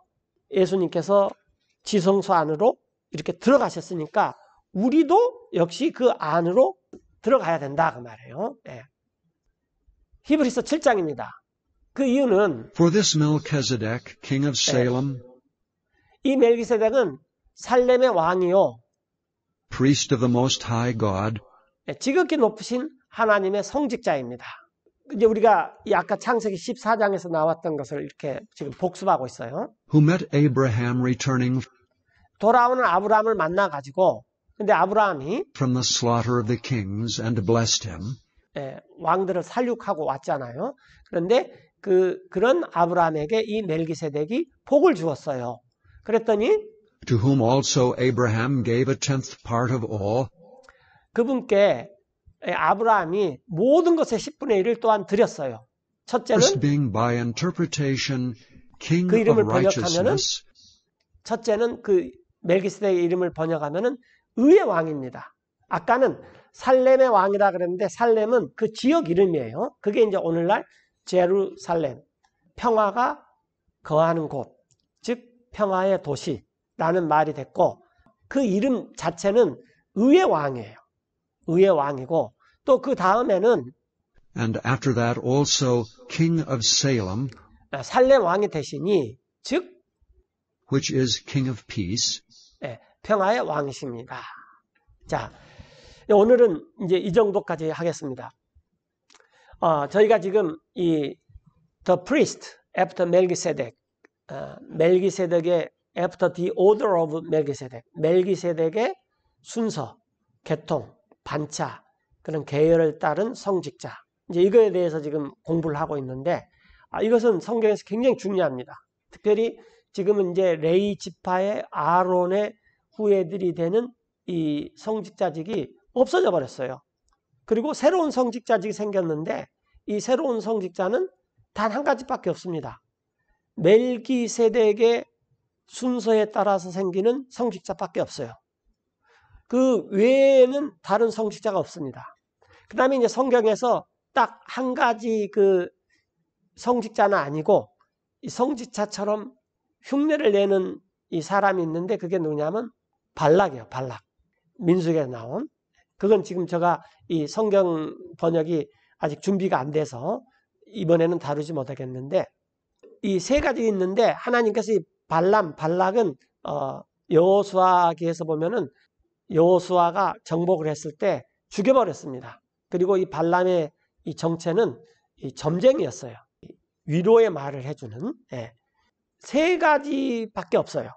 예수님께서 지성소 안으로 이렇게 들어가셨으니까 우리도 역시 그 안으로 들어가야 된다 그 말이에요. 예. 히브리서 7장입니다. 그 이유는 For this Melchizedek, king of Salem, 이 멜기세덱은 살렘의 왕이요, priest of the Most High God, 지극히 높으신 하나님의 성직자입니다. 이제 우리가 이 아까 창세기 14장에서 나왔던 것을 이렇게 지금 복습하고 있어요. who met Abraham returning 돌아오는 아브라함을 만나가지고, 근데 아브라함이 from the slaughter of the kings and blessed him, 왕들을 살육하고 왔잖아요. 그런데 그런 아브라함에게 이 멜기세덱이 복을 주었어요. 그랬더니 to whom also Abraham gave a tenth part of all, 그분께 아브라함이 모든 것의 10분의 1을 또한 드렸어요. 첫째는 first being by interpretation king 그 of 이름을 번역하면은 righteousness, 첫째는 그 멜기세덱의 이름을 번역하면은 의의 왕입니다. 아까는 살렘의 왕이라 그랬는데 살렘은 그 지역 이름이에요. 그게 이제 오늘날 제루살렘, 평화가 거하는 곳, 즉 평화의 도시라는 말이 됐고 그 이름 자체는 의의 왕이에요. 의의 왕이고 또 그 다음에는 and after that also king of Salem, 살렘 왕이 되시니 즉 which is king of peace. 평화의 왕이십니다. 자, 오늘은 이제 이 정도까지 하겠습니다. 저희가 지금 이 The Priest after Melchizedek, 멜기세덱의 After the Order of Melchizedek, 멜기세덱의 순서, 계통, 반차, 그런 계열을 따른 성직자. 이제 이거에 대해서 지금 공부를 하고 있는데, 이것은 성경에서 굉장히 중요합니다. 특별히 지금은 이제 레위 지파의 아론의 후예들이 되는 이 성직자직이 없어져 버렸어요. 그리고 새로운 성직자직이 생겼는데 이 새로운 성직자는 단 한 가지밖에 없습니다. 멜기세덱의 순서에 따라서 생기는 성직자밖에 없어요. 그 외에는 다른 성직자가 없습니다. 그 다음에 이제 성경에서 딱 한 가지 그 성직자는 아니고 이 성직자처럼 흉내를 내는 이 사람이 있는데 그게 누구냐면 발락이에요. 발락. 민수기에 나온. 그건 지금 제가 이 성경 번역이 아직 준비가 안 돼서 이번에는 다루지 못하겠는데 이 세 가지 있는데 하나님께서 이 발락은 여호수아기에서 보면은 여호수아가 정복을 했을 때 죽여버렸습니다. 그리고 이 발람의 이 정체는 이 점쟁이였어요. 위로의 말을 해주는 세 가지밖에 없어요.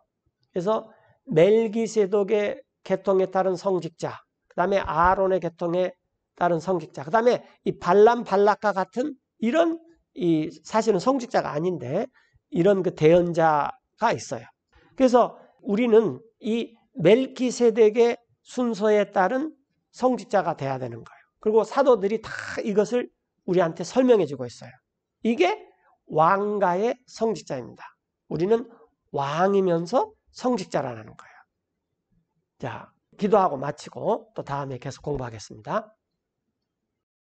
그래서 멜기세덱의 계통에 따른 성직자, 그 다음에 아론의 계통에 따른 성직자, 그 다음에 이 발람, 발락과 같은 이런 이 사실은 성직자가 아닌데 이런 그 대언자가 있어요. 그래서 우리는 이 멜기세덱의 순서에 따른 성직자가 돼야 되는 거예요. 그리고 사도들이 다 이것을 우리한테 설명해 주고 있어요. 이게 왕가의 성직자입니다. 우리는 왕이면서 성직자라는 거예요. 자, 기도하고 마치고 또 다음에 계속 공부하겠습니다.